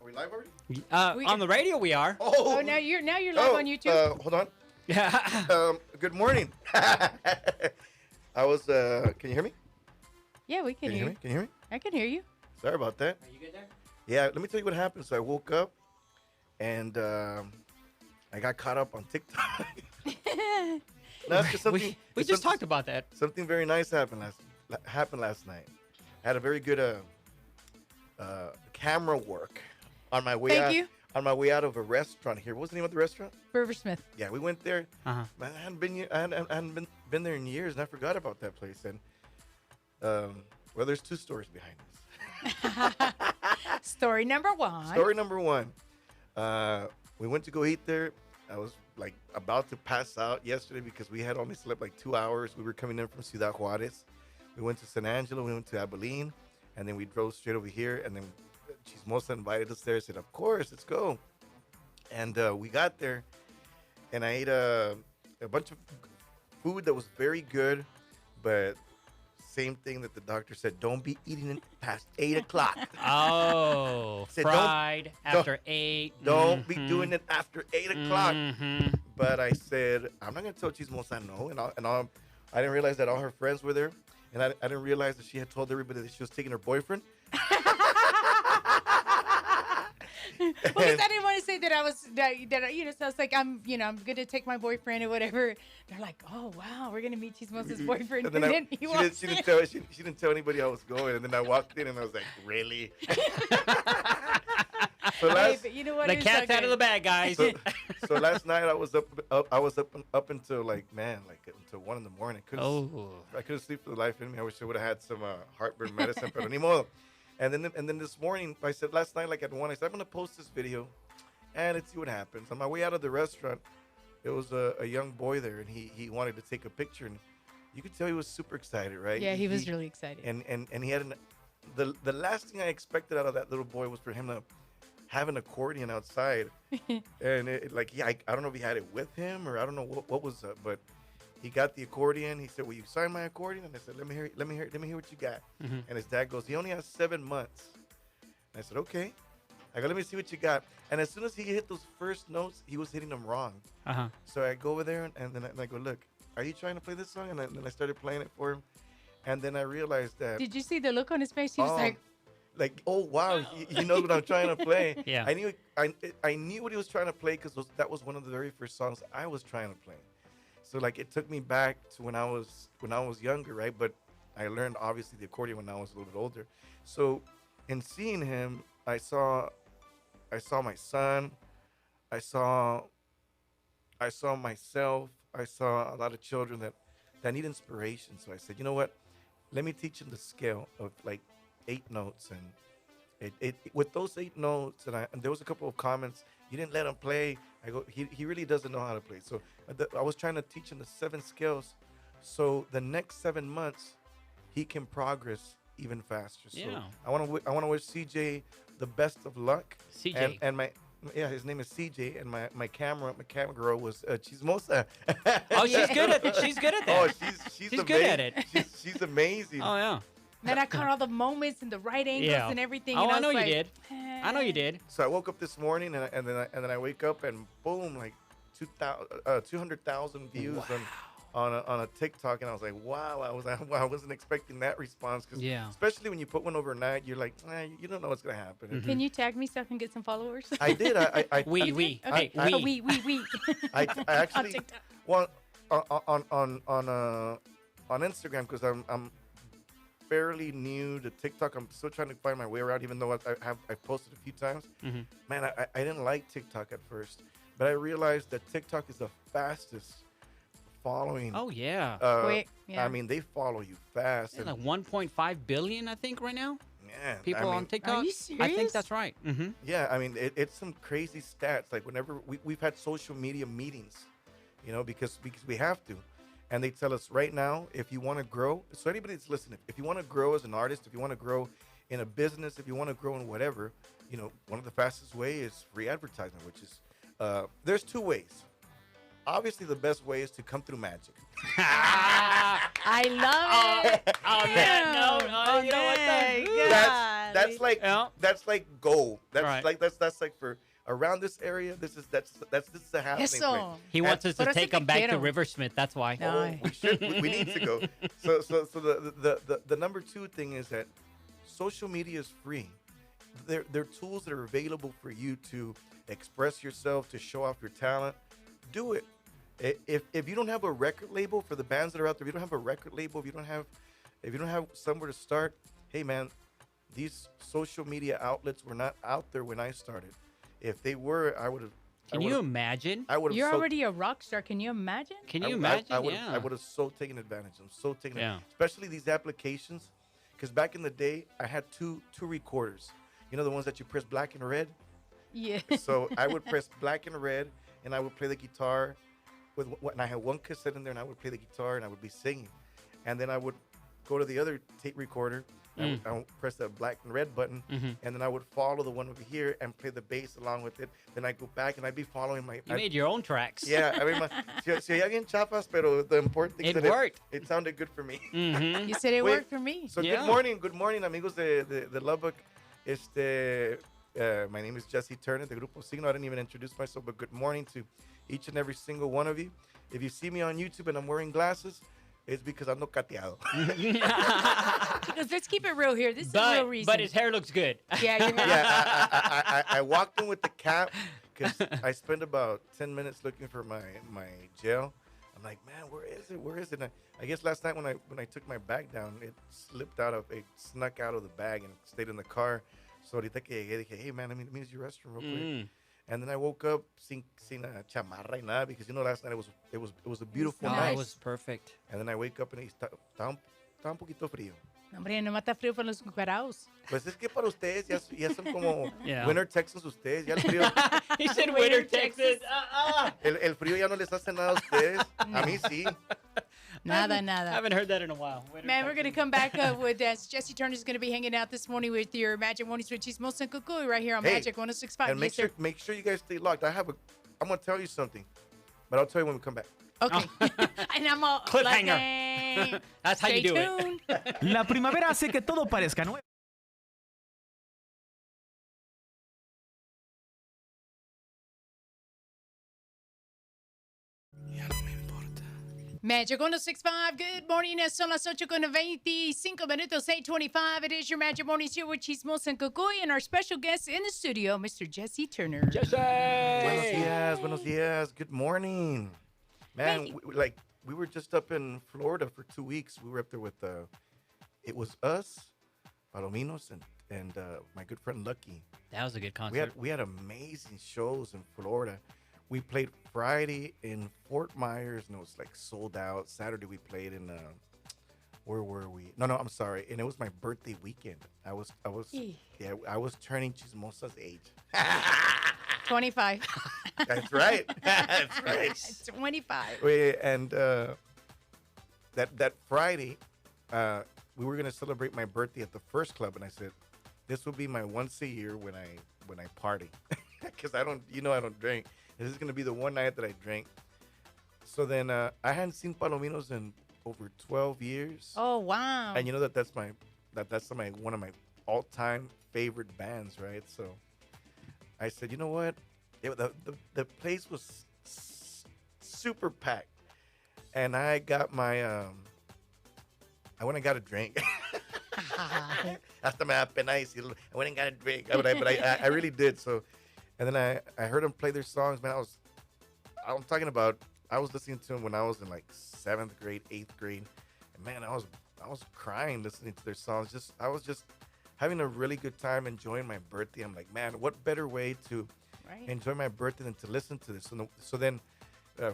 Are we live already? On the radio, we are. Oh, now you're live on YouTube. Hold on. Yeah. Good morning. I was. Can you hear me? Yeah, we can hear you. Can you hear me? I can hear you. Sorry about that. Are you good there? Yeah, let me tell you what happened. So I woke up, and I got caught up on TikTok. No, it's just something. We just talked about that. Something very nice happened last night. I had a very good camera work on my way out. Thank you. On my way out of a restaurant here. What was the name of the restaurant? Riversmith. Yeah, we went there. Uh-huh. Man, I hadn't been there in years, and I forgot about that place. And well, there's two stories behind this. Story number one. Story number one. We went to go eat there. I was like about to pass out yesterday because we had only slept like 2 hours. We were coming in from Ciudad Juarez. We went to San Angelo. We went to Abilene, and then we drove straight over here. And then Chismosa invited us there. I said, "Of course, let's go." And we got there, and I ate a bunch of food that was very good, but same thing that the doctor said: don't be eating it past 8 o'clock. Oh, Said, fried after 8. Don't be doing it after 8 o'clock. Mm-hmm. But I said, I'm not going to tell Chismosa no. I didn't realize that all her friends were there. And I didn't realize that she had told everybody that she was taking her boyfriend. Because I didn't want to say that I was, so I was like, I'm going to take my boyfriend or whatever. They're like, oh, wow, we're going to meet Chismosa's boyfriend. And then she didn't tell anybody I was going. And then I walked in and I was like, really? So but you know what? The cat's out of the bag, guys. So last night I was up until until 1 in the morning. I couldn't sleep for the life in me. I wish I would have had some heartburn medicine, but anymore. And then this morning I said last night like at 1 I said I'm gonna post this video, and let's see what happens. On my way out of the restaurant, there was a young boy there, and he wanted to take a picture, and you could tell he was super excited, right? Yeah, he was really excited. And he had the last thing I expected out of that little boy was for him to have an accordion outside. And I don't know if he had it with him or I don't know what was up, but he got the accordion. He said, "Will you sign my accordion?" And I said, "Let me hear what you got." Mm-hmm. And his dad goes, "He only has 7 months." And I said, "Okay." I go, "Let me see what you got." And as soon as he hit those first notes, he was hitting them wrong. Uh-huh. So I go over there and then I go, "Look, are you trying to play this song?" And then I started playing it for him. And then I realized that. Did you see the look on his face? He was like, oh wow, he knows what I'm trying to play. Yeah. I knew what he was trying to play because that was one of the very first songs I was trying to play. So like it took me back to when I was younger, right? But I learned obviously the accordion when I was a little bit older. So in seeing him, I saw my son, I saw myself, I saw a lot of children that need inspiration. So I said, you know what? Let me teach them the scale of like 8 notes, and it with those 8 notes, and there was a couple of comments. You didn't let him play. I go, he really doesn't know how to play. So I was trying to teach him the 7 scales, so the next 7 months he can progress even faster. So Yeah. I want to wish CJ the best of luck. CJ. And his name is CJ, and my camera girl was Chismosa. Oh, she's good at it. She's good at that. Oh, she's good at it. She's amazing. Oh, yeah. Man, I caught all the moments and the right angles and everything. Oh, and I know was you like, did. I know you did. So I woke up this morning and then I wake up and boom, like 200,000 views on a TikTok, and I was like, wow, I wasn't expecting that response, because especially when you put one overnight, you're like, you don't know what's gonna happen. Mm-hmm. Can you tag me so I can get some followers? I did. We. Okay. Hey, we. I actually On on Instagram, because I'm fairly new to TikTok. I'm still trying to find my way around, even though I've posted a few times. Mm-hmm. Man, I didn't like TikTok at first, but I realized that TikTok is the fastest following. Oh, yeah. Quick, yeah. I mean, they follow you fast. Like 1.5 billion, I think, right now. Man, People on TikTok. Are you I think serious? that's right. Mm-hmm. Yeah, I mean, it's some crazy stats. Like whenever we've had social media meetings, because we have to. And they tell us right now, if you want to grow, so anybody that's listening, if you want to grow as an artist, if you want to grow in a business, if you want to grow in whatever, one of the fastest way is free advertisement, which is, there's 2 ways. Obviously, the best way is to come through magic. I love it. On that note, you know what? Yeah. that's like gold. That's Right. like that's like for around this area. This is a happening place. Eso. He wants us to Pero ese take te him back to quiero. Riversmith. That's why. No. Oh, we should. We need to go. So the number two thing is that social media is free. They're tools that are available for you to express yourself, to show off your talent. Do it. If you don't have a record label, for the bands that are out there, if you don't have a record label, if you don't have somewhere to start, hey man, these social media outlets were not out there when I started. If they were, I would have. Can you imagine? I would have. You're already a rock star. Can you imagine? Can you imagine? I Yeah. would have so taken advantage. I'm so taking it. Yeah. Especially these applications, because back in the day, I had two recorders. You know the ones that you press black and red. Yeah. So I would press black and red, and I would play the guitar. And I had one cassette in there, and I would play the guitar, and I would be singing. And then I would go to the other tape recorder. I would press that black and red button, and then I would follow the one over here and play the bass along with it. Then I go back, and I'd be following my. You made your own tracks. Yeah, I mean, si hay alguien chapas, pero the important thing is It that worked. It sounded good for me. Mm-hmm. You said it Wait, worked for me. So Yeah. good morning, amigos de Lubbock. My name is Jesse Turner, the Grupo Siggno. I didn't even introduce myself, but good morning to each and every single one of you. If you see me on YouTube and I'm wearing glasses, it's because I'm no cateado. Because let's keep it real here. This is the real reason. But his hair looks good. Yeah, your hair. Yeah, I walked in with the cap because I spent about 10 minutes looking for my gel. I'm like, man, where is it? Where is it? And I guess last night when I took my bag down, it snuck out of the bag and stayed in the car. So ahorita que llegué, dije, hey man, let me use your restroom real quick. And then I woke up sin chamarra y nada because last night it was a beautiful Oh, night. it was perfect. And then I wake up and está un poquito frío. Hombre, no mata frío para los cucaraos. Pues es que para ustedes ya son como Yeah. Winter Texas ustedes, ya el frío. He said Winter, Winter, Texas. El frío ya no les hace nada a ustedes. A mí sí. Nada, I nada. haven't heard that in a while. Winter, Man, we're going to Texas. come back with Jesse Turner's going to be hanging out this morning with your Magic Mornings with Chismosa and Cucuy right here on Hey, Magic 106.5. And Yes, sir. make sure you guys stay locked. I'm gonna tell you something, but I'll tell you when we come back. Okay. And I'm all Cliffhanger. like, hey, That's how stay you do tuned. it. La primavera hace que todo parezca nuevo. Magic 106.5. Good morning. Son las 8:25 minutos, 8:25. It is your Magic Mornings here with Chismosa and Cucuy and our special guest in the studio, Mr. Jesse Turner. Buenos dias. Good morning, man. Hey. We were just up in Florida for 2 weeks. We were up there with it was us, Palominos, and my good friend Lucky. That was a good concert. We had amazing shows in Florida. We played Friday in Fort Myers, and it was like sold out. Saturday we played in where were we? No, I'm sorry. And it was my birthday weekend. I was turning Chismosa's age. 25. That's right. That's right. 25. And that Friday, we were gonna celebrate my birthday at the First Club, and I said, this will be my once a year when I party, because I don't drink. This is gonna be the one night that I drink. So then I hadn't seen Palominos in over 12 years. Oh, wow. And you know that's one of my all-time favorite bands, right? So I said, you know what? The place was super packed, and I got my I went and got a drink. Hasta me da pena decirlo. I went and got a drink, but I really did. So, and then I heard them play their songs. Man, I'm talking about. I was listening to them when I was in like 7th grade, 8th grade, and man, I was crying listening to their songs. I was just having a really good time enjoying my birthday. I'm like, man, what better way to enjoy my birthday than to listen to this? So then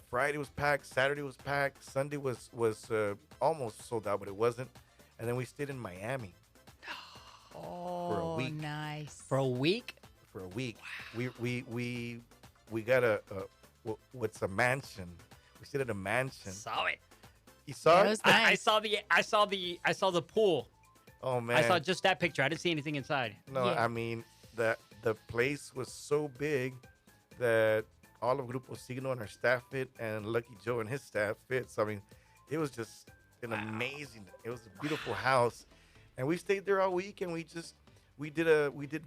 Friday was packed, Saturday was packed, Sunday was almost sold out, but it wasn't. And then we stayed in Miami for a week. Nice. For a week? For a week, we got what's a mansion? We stayed at a mansion. Saw it. You saw Yeah, it? it was I saw the pool. Oh man! I saw just that picture. I didn't see anything inside. No, Yeah. I mean the place was so big that all of Grupo Siggno and our staff fit, and Lucky Joe and his staff fit. So I mean, it was just an amazing. It was a beautiful house, and we stayed there all week, and we we did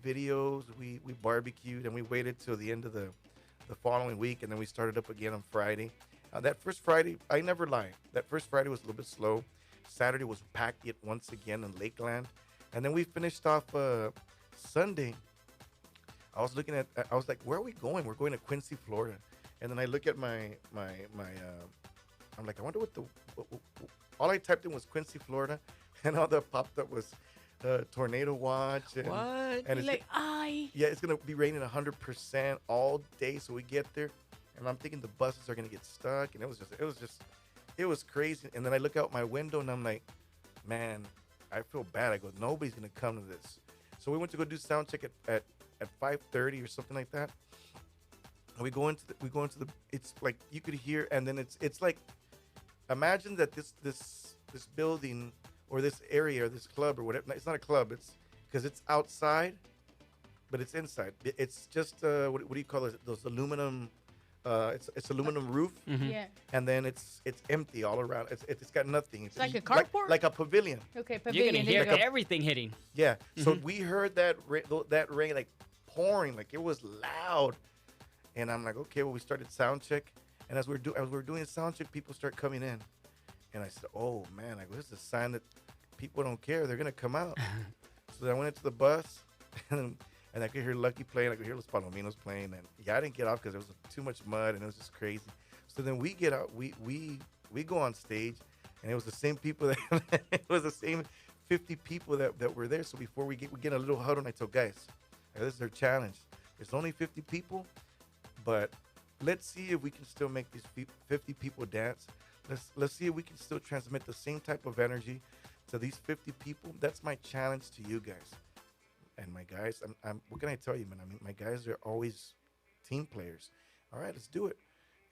videos, we barbecued, and we waited till the end of the following week, and then we started up again on Friday. That first Friday, I never lie. That first Friday was a little bit slow. Saturday was packed yet once again in Lakeland, and then we finished off Sunday. I was like, where are we going? We're going to Quincy, Florida, and then I look at I'm like, I wonder what all I typed in was Quincy, Florida, and all that popped up was tornado watch. And, What? And You're it's, like, I. yeah, it's gonna be raining 100% all day. So we get there, and I'm thinking the buses are gonna get stuck, and it was crazy. And then I look out my window, and I'm like, man, I feel bad. I go, nobody's gonna come to this. So we went to go do sound check at 5:30 or something like that. And we go into the. It's like you could hear, and then it's like, imagine that this building or this area or this club or whatever. It's not a club. It's because it's outside, but it's inside. It's just what do you call it? Those aluminum. It's aluminum roof, Yeah. and then it's empty all around. It's got nothing. It's like a carport? like a pavilion. Okay, You're pavilion. gonna hear there you go. everything hitting. Yeah. So we heard that rain like pouring, like it was loud, and I'm like, okay. Well, we started sound check, and as we're doing sound check, people start coming in, and I said, oh man, I go, this is a sign that people don't care. They're gonna come out. So then I went into the bus, and I could hear Lucky playing. I could hear Los Palominos playing, and yeah, I didn't get off because there was too much mud and it was just crazy. So then we get out, we go on stage, and it was the same people that it was the same 50 people that were there. So before we get a little huddle, and I told guys, this is our challenge. There's only 50 people, but let's see if we can still make these 50 people dance. Let's see if we can still transmit the same type of energy to these 50 people. That's my challenge to you guys. And my guys, what can I tell you, man? I mean, my guys are always team players. All right, let's do it.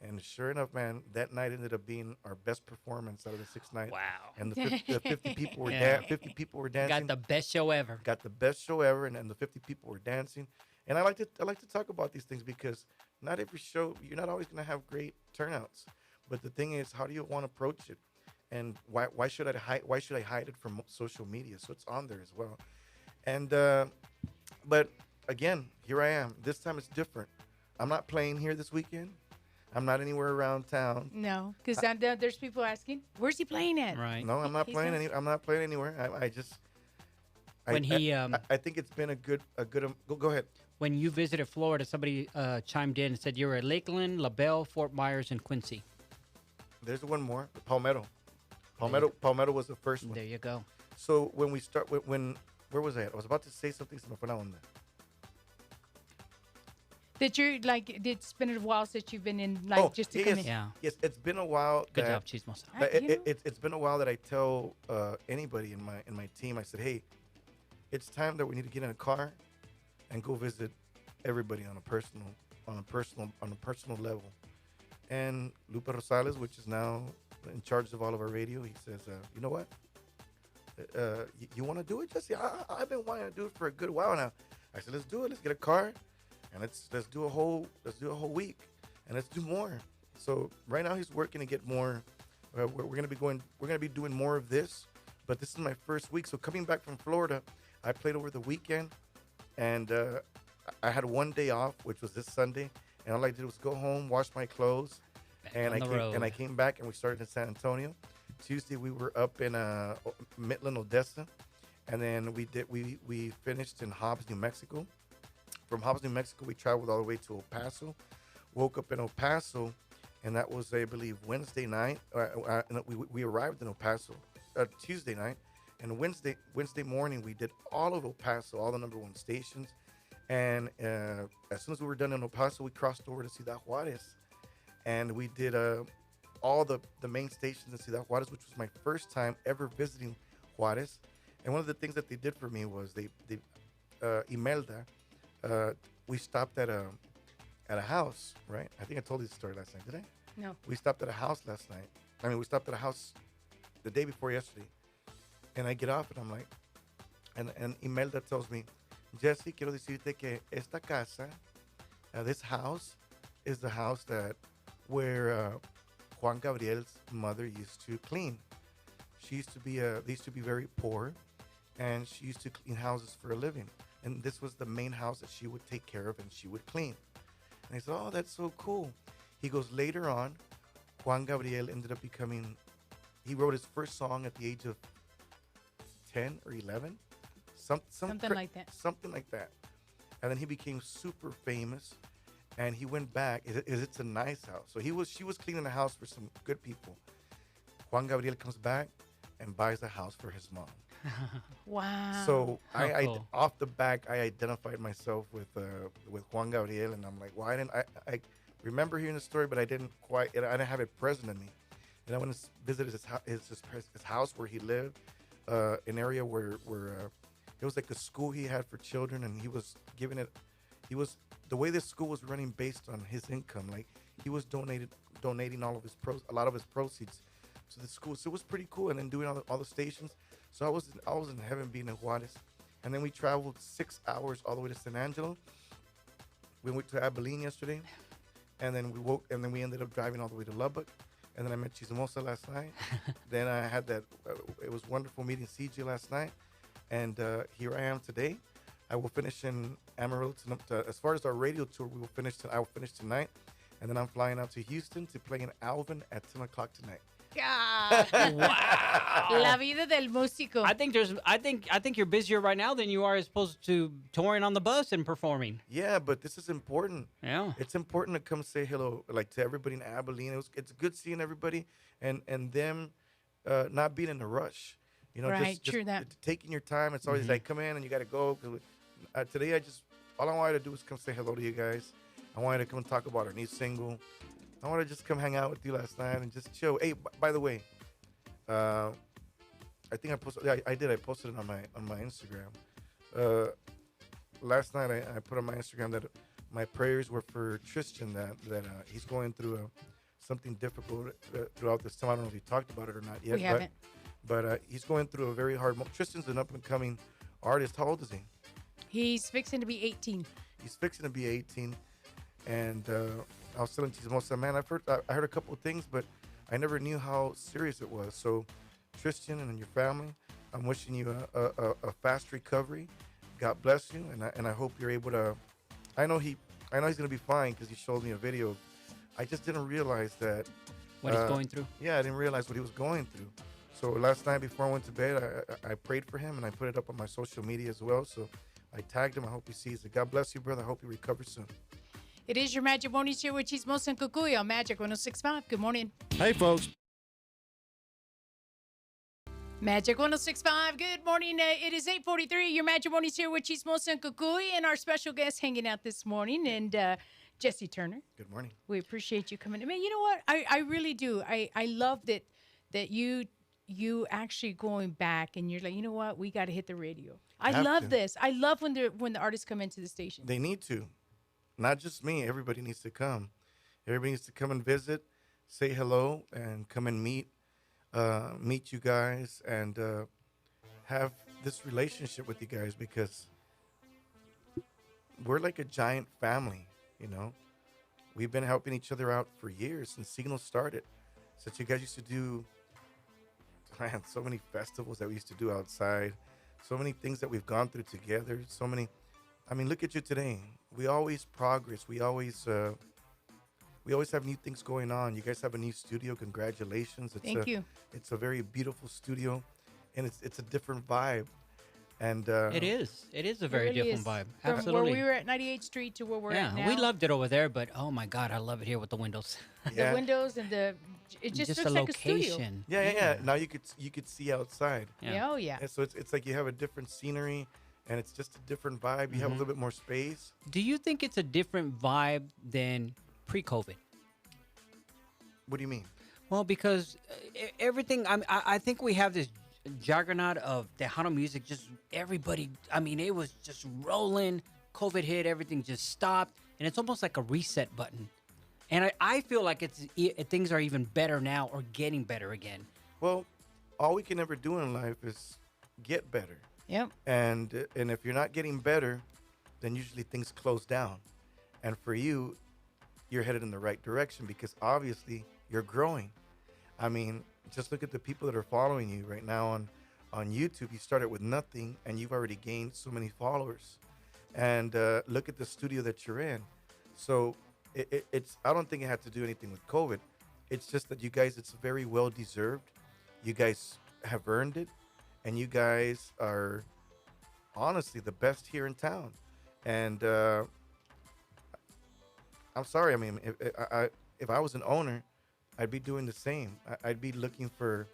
And sure enough, man, that night ended up being our best performance out of the 6 nights. Wow. And the 50 people were Yeah. 50 people were dancing. Got the best show ever. Got the best show ever, and the 50 people were dancing. And I like to talk about these things because not every show, you're not always going to have great turnouts. But the thing is, how do you want to approach it? And why should I hide it from social media? So it's on there as well. And but again, here I am. This time it's different. I'm not playing here this weekend. I'm not anywhere around town. No, because there's people asking, where's he playing at? Right. No, I'm not He's playing not- I'm not playing anywhere. When he I think it's been a good go ahead. when you visited Florida, somebody chimed in and said you were at Lakeland, LaBelle, Fort Myers, and Quincy. There's one more, Palmetto. Palmetto was the first one. There you go. So when we start where was I at? I was about to say something. Se me fue la onda. That you're like, it's been a while since you've been in, like, just to yes, come in. Yeah. Yes, it's been a while. Good that- job, Chismosa. It's been a while that I tell anybody in my team. I said, hey, it's time that we need to get in a car and go visit everybody on a personal level. And Lupe Rosales, which is now in charge of all of our radio, he says, you know what? You want to do it, Jesse? I've been wanting to do it for a good while now. I said, let's do it. Let's get a car, and let's do a whole week, and let's do more. So right now he's working to get more. We're gonna be doing more of this, but this is my first week. So coming back from Florida, I played over the weekend, and I had one day off, which was this Sunday, and all I did was go home, wash my clothes, and I came back, and we started in San Antonio. Tuesday we were up in Midland, Odessa, and then we finished in Hobbs, New Mexico. From Hobbs, New Mexico, we traveled all the way to El Paso. Woke up in El Paso, and that was, I believe, Wednesday night. We arrived in El Paso Tuesday night, and Wednesday morning we did all of El Paso, all the #1 stations. And as soon as we were done in El Paso, we crossed over to Ciudad Juarez, and we did all the main stations in Ciudad Juarez, which was my first time ever visiting Juarez. And one of the things that they did for me was they Imelda, we stopped at a house, right? I think I told you the story last night, did I? No. We stopped at a house last night. I mean, we stopped at a house the day before yesterday. And I get off and I'm like, and Imelda tells me, Jesse, quiero decirte que esta casa, this house, is the house where Juan Gabriel's mother used to clean. They used to be very poor, and she used to clean houses for a living. and this was the main house that she would take care of and she would clean. And I said, oh, that's so cool. He goes, later on, Juan Gabriel ended up becoming, he wrote his first song at the age of 10 or 11. Something like that. Something like that. And then he became super famous. And he went back. It's a nice house. So she was cleaning the house for some good people. Juan Gabriel comes back and buys a house for his mom. Wow. So How cool. off the back, I identified myself with Juan Gabriel, and I'm like, why didn't I remember hearing the story, but I didn't have it present in me. And I went to visit his house where he lived, an area where it was like a school he had for children, and he was giving it. The way this school was running based on his income. Like he was donating a lot of his proceeds to the school. So it was pretty cool. And then doing all the stations. So I was in heaven being in Juarez. And then we traveled 6 hours all the way to San Angelo. We went to Abilene yesterday. And then we ended up driving all the way to Lubbock. And then I met Chismosa last night. Then I had it was wonderful meeting CJ last night. And here I am today. I will finish in Amarillo. As far as our radio tour, I will finish tonight. And then I'm flying out to Houston to play in Alvin at 10 o'clock tonight. God. Wow. La vida del músico. I think you're busier right now than you are as opposed to touring on the bus and performing. Yeah, but this is important. Yeah. It's important to come say hello, like to everybody in Abilene. It's good seeing everybody and them not being in a rush. You know, Right, just true that. taking your time. It's always like, come in and you got to go. Today, all I wanted to do was come say hello to you guys. I wanted to come and talk about our new single. I wanted to just come hang out with you last night and just chill. Hey, by the way, I think I posted. Yeah, I did. I posted it on my Instagram. Last night, I put on my Instagram that my prayers were for Tristan. That he's going through something difficult throughout this time. I don't know if he talked about it or not yet. We haven't. But he's going through a very hard moment. Tristan's an up-and-coming artist. How old is he? He's fixing to be 18. He's fixing to be 18. And I was telling Chismosa, man, I heard a couple of things, but I never knew how serious it was. So, Tristan and your family, I'm wishing you a fast recovery. God bless you, and I hope you're able to. I know he's gonna be fine because he showed me a video. I just didn't realize that What he's going through. Yeah, I didn't realize what he was going through. So last night before I went to bed, I prayed for him and I put it up on my social media as well. So I tagged him. I hope he sees it. God bless you, brother. I hope you recover soon. It is your Magic Morning Show with Chismosa and Cucuy on Magic 106.5. Good morning. Hey, folks. Magic 106.5. Good morning. It is 8:43. Your Magic Morning Show with Chismosa and Cucuy and our special guest hanging out this morning, and Jesse Turner. Good morning. We appreciate you coming. Man, you know what? I really do. I love that you actually going back and you're like, you know what? We got to hit the radio. I Have love to. this. I love when the artists come into the station. They need to. Not just me. Everybody needs to come. Everybody needs to come and visit, say hello, and come and meet you guys and have this relationship with you guys because we're like a giant family, you know. We've been helping each other out for years since Siggno started. Since you guys used to do, man, so many festivals that we used to do outside, so many things that we've gone through together, so many. I mean, look at you today. We always progress. We always have new things going on. You guys have a new studio. Congratulations. Thank you. It's a very beautiful studio, and it's a different vibe. And It is a very really different is. vibe. From Absolutely. where we were at 98th Street to where we're at now. We loved it over there, but oh my God, I love it here with the windows. the windows and it just looks a like a studio. location. yeah. Now you could see outside. Yeah. Yeah, oh yeah. And so it's like you have a different scenery, and it's just a different vibe. You have a little bit more space. Do you think it's a different vibe than pre-COVID? What do you mean? Well, because everything, I think we have this juggernaut of Tejano music. Just everybody, I mean, it was just rolling. COVID hit, everything just stopped, and it's almost like a reset button. And I feel like things are even better now or getting better again. Well, all we can ever do in life is get better. Yep. And if you're not getting better, then usually things close down. And for you, you're headed in the right direction because obviously you're growing. I mean, just look at the people that are following you right now on YouTube. You started with nothing and you've already gained so many followers. and look at the studio that you're in. So it's I don't think it had to do anything with COVID. It's just that you guys, it's very well deserved. You guys have earned it, and you guys are honestly the best here in town. And I'm sorry. I mean, if I was an owner, I'd be doing the same. I'd be looking for,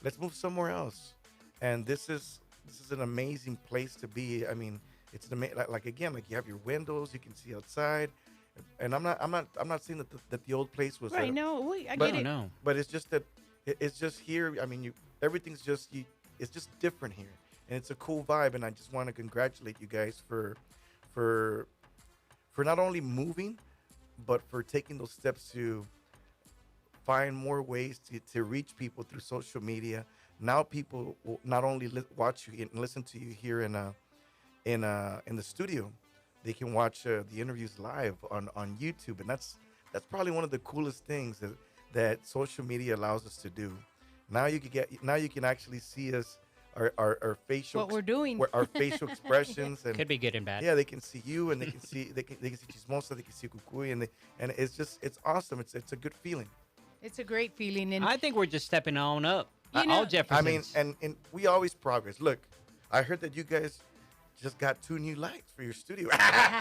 let's move somewhere else. And this is an amazing place to be. I mean, it's an like again, like you have your windows, you can see outside. And I'm not saying that the old place was Right? No, wait, I But- get it. No. but it's just that it's just here. I mean, everything's just it's just different here, and it's a cool vibe. And I just want to congratulate you guys for not only moving, but for taking those steps to find more ways to reach people through social media. Now people will not only watch you and listen to you here in the studio, they can watch the interviews live on YouTube, and that's probably one of the coolest things that social media allows us to do. Now you can actually see us, our facial What we're doing. our facial expressions, and Could be good and bad. yeah, they can see you, and they can see Chismosa, they can see Cucuy, and it's awesome. It's a good feeling. It's a great feeling, and I think we're just stepping on up. You know- All Jeffersons. I mean, and we always progress. Look, I heard that you guys just got 2 new lights for your studio.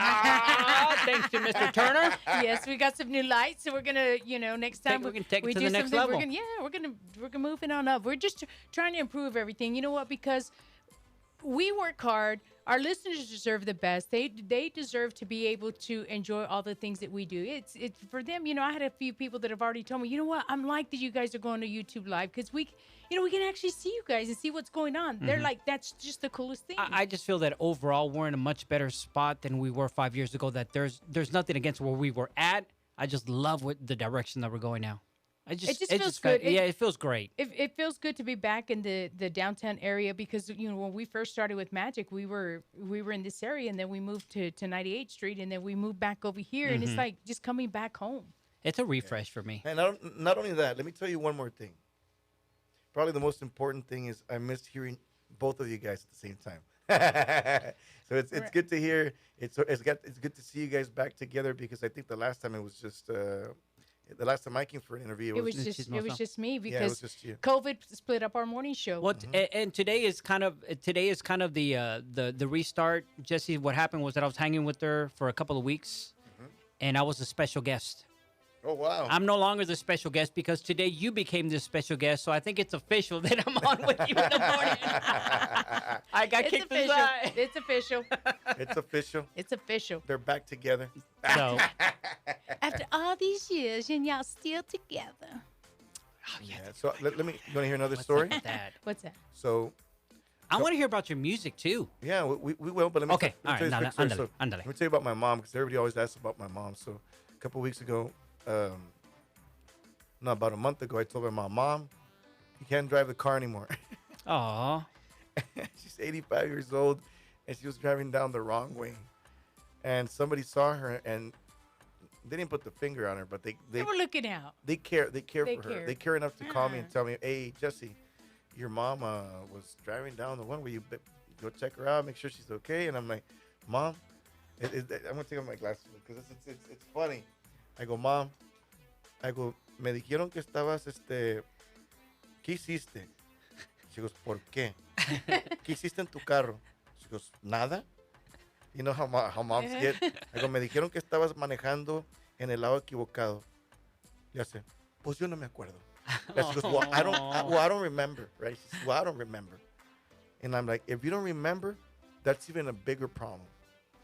Ah, thanks to Mr. Turner. yes, we got some new lights, so we're gonna, next time We can take it we to do the next something, level. We're gonna move it on up. We're just trying to improve everything. You know what? Because we work hard. Our listeners deserve the best. They deserve to be able to enjoy all the things that we do. It's for them. I had a few people that have already told me, you know what? I'm like that you guys are going to YouTube Live because we can actually see you guys and see what's going on. They're like, that's just the coolest thing. I just feel that overall we're in a much better spot than we were 5 years ago. That there's nothing against where we were at. I just love the direction that we're going now. It just feels good. It feels great. It feels good to be back in the downtown area because when we first started with Magic, we were in this area, and then we moved to 98th Street, and then we moved back over here, and it's like just coming back home. It's a refresh for me. And not only that, let me tell you one more thing. Probably the most important thing is I missed hearing both of you guys at the same time. So it's Right. good to hear. It's good to see you guys back together, because I think the last time it was just the last time I came for an interview, It was It's just Chismoso. me yeah, it was because just you. COVID split up our morning show. What and today is kind of the restart. Jesse, what happened was that I was hanging with her for a couple of weeks, and I was a special guest. Oh wow! I'm no longer the special guest because today you became the special guest. So I think it's official that I'm on with you in the morning. I got It's kicked official. aside. It's official. It's official. It's official. They're back together. So After all these years, and y'all still together. Yeah. So let me. You want to hear another what's story? up with that? What's that? So I want to hear about your music too. yeah, we will. But let me. Okay, let me all tell you right, this quick ándale, story. ándale. Let me tell you about my mom, because everybody always asks about my mom. So a couple weeks ago, no, about a month ago, I told my mom, you can't drive the car anymore. Aw. She's 85 years old, and she was driving down the wrong way. And somebody saw her, and they didn't put the finger on her, but They they were looking out. care They for her. care. They care enough to call me and Ah. tell me, hey, Jesse, your mom was driving down the one way. Go check her out, make sure she's okay. And I'm like, Mom, I'm gonna take off my glasses because it's funny. I go, Mom, me dijeron que estabas ¿qué hiciste? She goes, ¿por qué? ¿Qué hiciste en tu carro? She goes, nada. You know how moms get. I go, me dijeron que estabas manejando en el lado equivocado. Ya sé. Pues yo no me acuerdo. And she goes, well, I don't remember, right? She says, well, I don't remember. And I'm like, if you don't remember, that's even a bigger problem.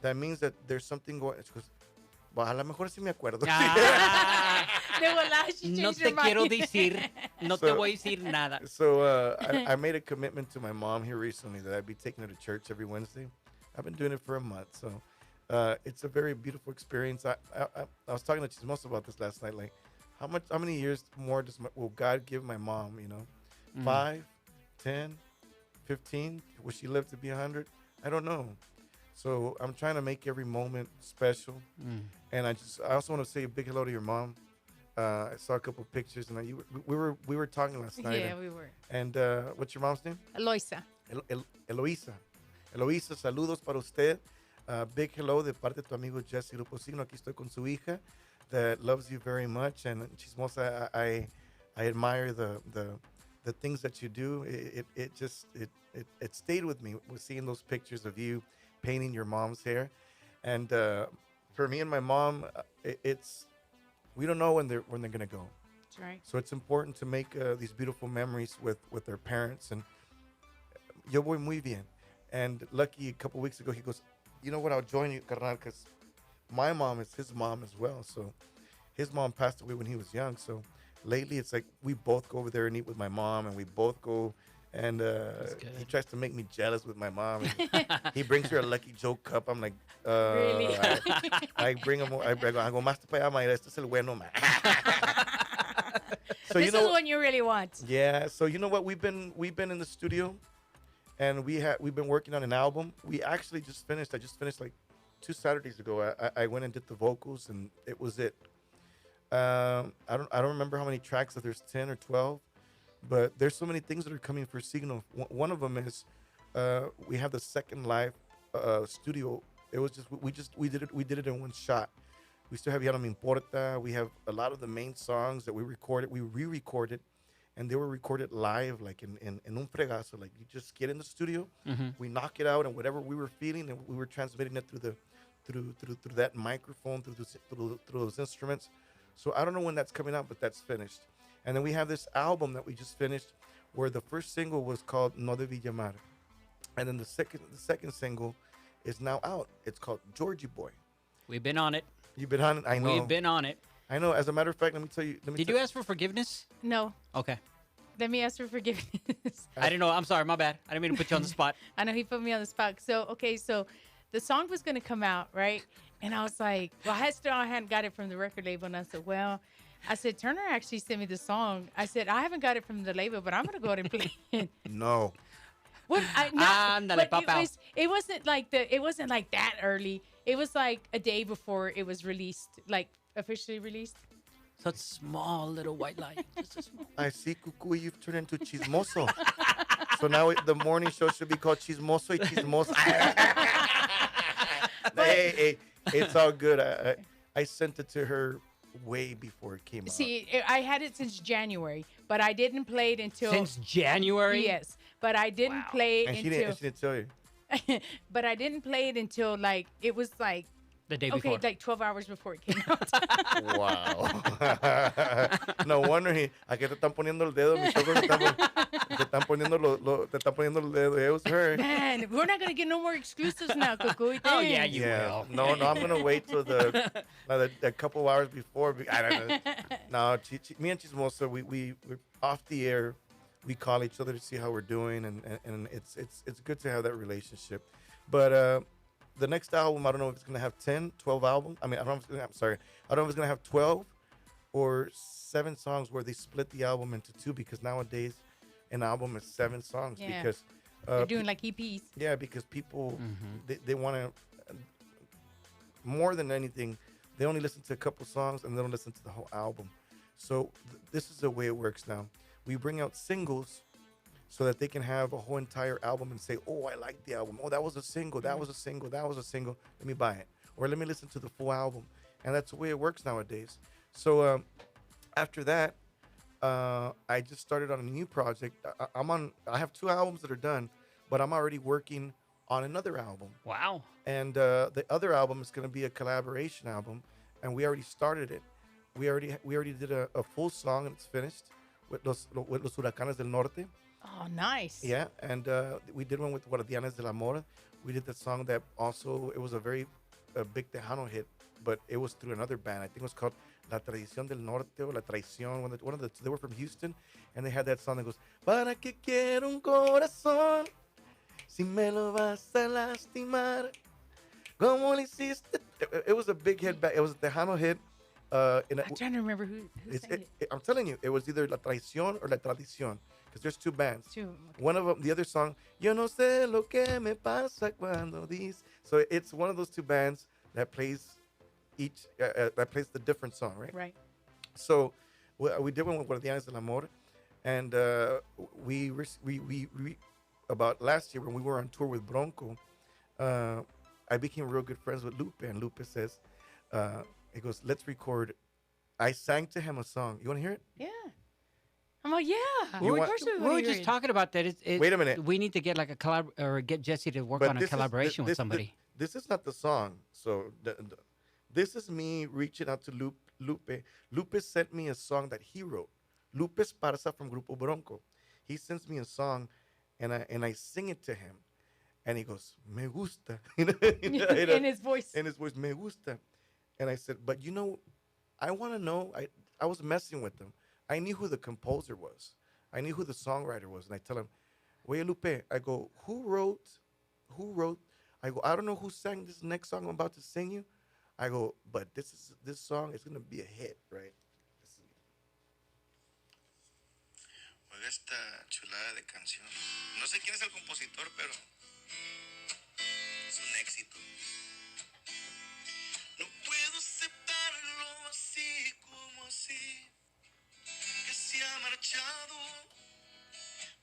That means that there's something going. She goes, well, a lo mejor sí me acuerdo. Ah, De volada, she no changed te her mind. quiero decir. No te So- voy a decir nada. So I made a commitment to my mom here recently that I'd be taking her to church every Wednesday. I've been doing it for a month, so it's a very beautiful experience. I was talking to Chismosa about this last night. Like, how many years more will God give my mom? 5, 10, 15? Will she live to be 100? I don't know. So I'm trying to make every moment special. And I also want to say a big hello to your mom. I saw a couple pictures, and we were talking last night. Yeah, we were. And what's your mom's name? Eloisa. Eloisa. Eloisa, saludos para usted. Big hello de parte de tu amigo Jesse Grupo Signo. Aquí estoy con su hija that loves you very much. And Chismosa, I admire the things that you do. It stayed with me with seeing those pictures of you painting your mom's hair. And for me and my mom, it's we don't know when they're gonna go. That's right. So it's important to make these beautiful memories with their parents. And yo voy muy bien. And Lucky, a couple weeks ago, he goes, you know what? I'll join you, carnal, because my mom is his mom as well. So his mom passed away when he was young. So lately, it's like we both go over there and eat with my mom, and we both go. And he tries to make me jealous with my mom. And he brings her a Lucky Joe cup. I'm like, Really? I bring him. I go, más para allá, Mayra. Este es el bueno, man. So This you know, is what you really want. yeah. So you know what? We've been in the studio, and we've been working on an album. We actually just finished. I just finished like 2 Saturdays ago. I went and did the vocals, and it was it. I don't remember how many tracks. If there's 10 or 12, but there's so many things that are coming for Signal. One of them is we have the second live studio. It was just we did it in one shot. We still have Ya No Me Importa. We have a lot of the main songs that we recorded. We re-recorded, and they were recorded live, like in un fregazo. Like you just get in the studio, we knock it out, and whatever we were feeling, and we were transmitting it through that microphone, through those instruments. So I don't know when that's coming out, but that's finished. And then we have this album that we just finished, where the first single was called No Debí Llamar, and then the second single is now out. It's called Georgie Boy. We've been on it. You've been on it. I know. We've been on it. I know. As a matter of fact, let me tell you. Did you ask for forgiveness? No. Okay. Let me ask for forgiveness. I didn't know. I'm sorry. My bad. I didn't mean to put you on the spot. I know he put me on the spot. So, okay, so the song was going to come out, right? And I was like, well, I hadn't got it from the record label. And I said, well, Turner actually sent me the song. I said, I haven't got it from the label, but I'm going to go ahead and play it. No. What? Ándale, But papá. it wasn't like that early. It was like a day before it was released, like officially released. Such small little white light. Just a small. I see, Cuckoo, you've turned into Chismoso. So now the morning show should be called Chismoso y Chismosa. hey, it's all good. I sent it to her way before it came out. See, I had it since January, but I didn't play it until Since January? Yes, but I didn't play it And she until. didn't tell you. But I didn't play it until like it was like The day okay, before. like 12 hours before it came out. Wow. No wonder a que te están poniendo el dedo. Mis ojos te están poniendo te están poniendo el dedo. It was her. Man, we're not gonna get no more exclusives now, Cuckoo. Oh, yeah, you Yeah. will. No, I'm gonna wait till the couple hours before. I don't know. No, me and Chismosa, we're off the air. We call each other to see how we're doing, and it's good to have that relationship. But the next album, I don't know if it's gonna have 10, 12 albums. I mean, I don't know if it's gonna have, sorry, I don't know if it's gonna have 12 or 7 songs where they split the album into 2, because nowadays an album is 7 songs. Yeah. Because They're doing like E EPs. yeah, because people they want to more than anything, they only listen to a couple songs and they don't listen to the whole album. So this is the way it works now. We bring out singles so that they can have a whole entire album and say, oh, I like the album. Oh, that was a single. That was a single. That was a single. Let me buy it. Or let me listen to the full album. And that's the way it works nowadays. So after that, I just started on a new project. I have 2 albums that are done, but I'm already working on another album. Wow. And the other album is going to be a collaboration album, and we already started it. We already did a full song, and it's finished with los Huracanes del Norte. Oh, nice. Yeah, and we did one with Guardianes del Amor. We did that song that also, it was a big Tejano hit, but it was through another band. I think it was called La Tradición del Norte or La Traición. They were from Houston, and they had that song that goes, ¿Para qué quiero un corazón si me lo vas a lastimar? ¿Cómo le hiciste? It was a big hit. It was a Tejano hit. I'm trying to remember who sang it. I'm telling you, it was either La Traición or La Tradición, because there's 2 bands. 2. Okay. One of them, the other song, Yo no sé lo que me pasa cuando dices. So it's one of those 2 bands that plays that plays the different song, right? Right. So we did one with Guardianes del Amor, and we about last year when we were on tour with Bronco, I became real good friends with Lupe, and Lupe says, it goes, let's record. I sang to him a song. You want to hear it? Yeah. I'm like, yeah. You Of want- course we We want were to hear just it. talking about that. Wait a minute. We need to get like a collab or get Jesse to work But on a this is- collaboration with this- somebody. This is not the song. So this is me reaching out to Lupe. Lupe sent me a song that he wrote. Lupe Esparza from Grupo Bronco. He sends me a song, and I sing it to him, and he goes, "Me gusta," In his voice. in his voice, "Me gusta," and I said, "But I want to know." I was messing with him. I knew who the composer was. I knew who the songwriter was, and I tell him, "Oye, Lupe," I go, "Who wrote? I go, I don't know who sang this next song I'm about to sing you." I go, "But this song is gonna be a hit, right?" Oiga esta chulada de canción. No sé quién es el compositor, pero es un éxito. No puedo aceptarlo así como así, que se ha marchado.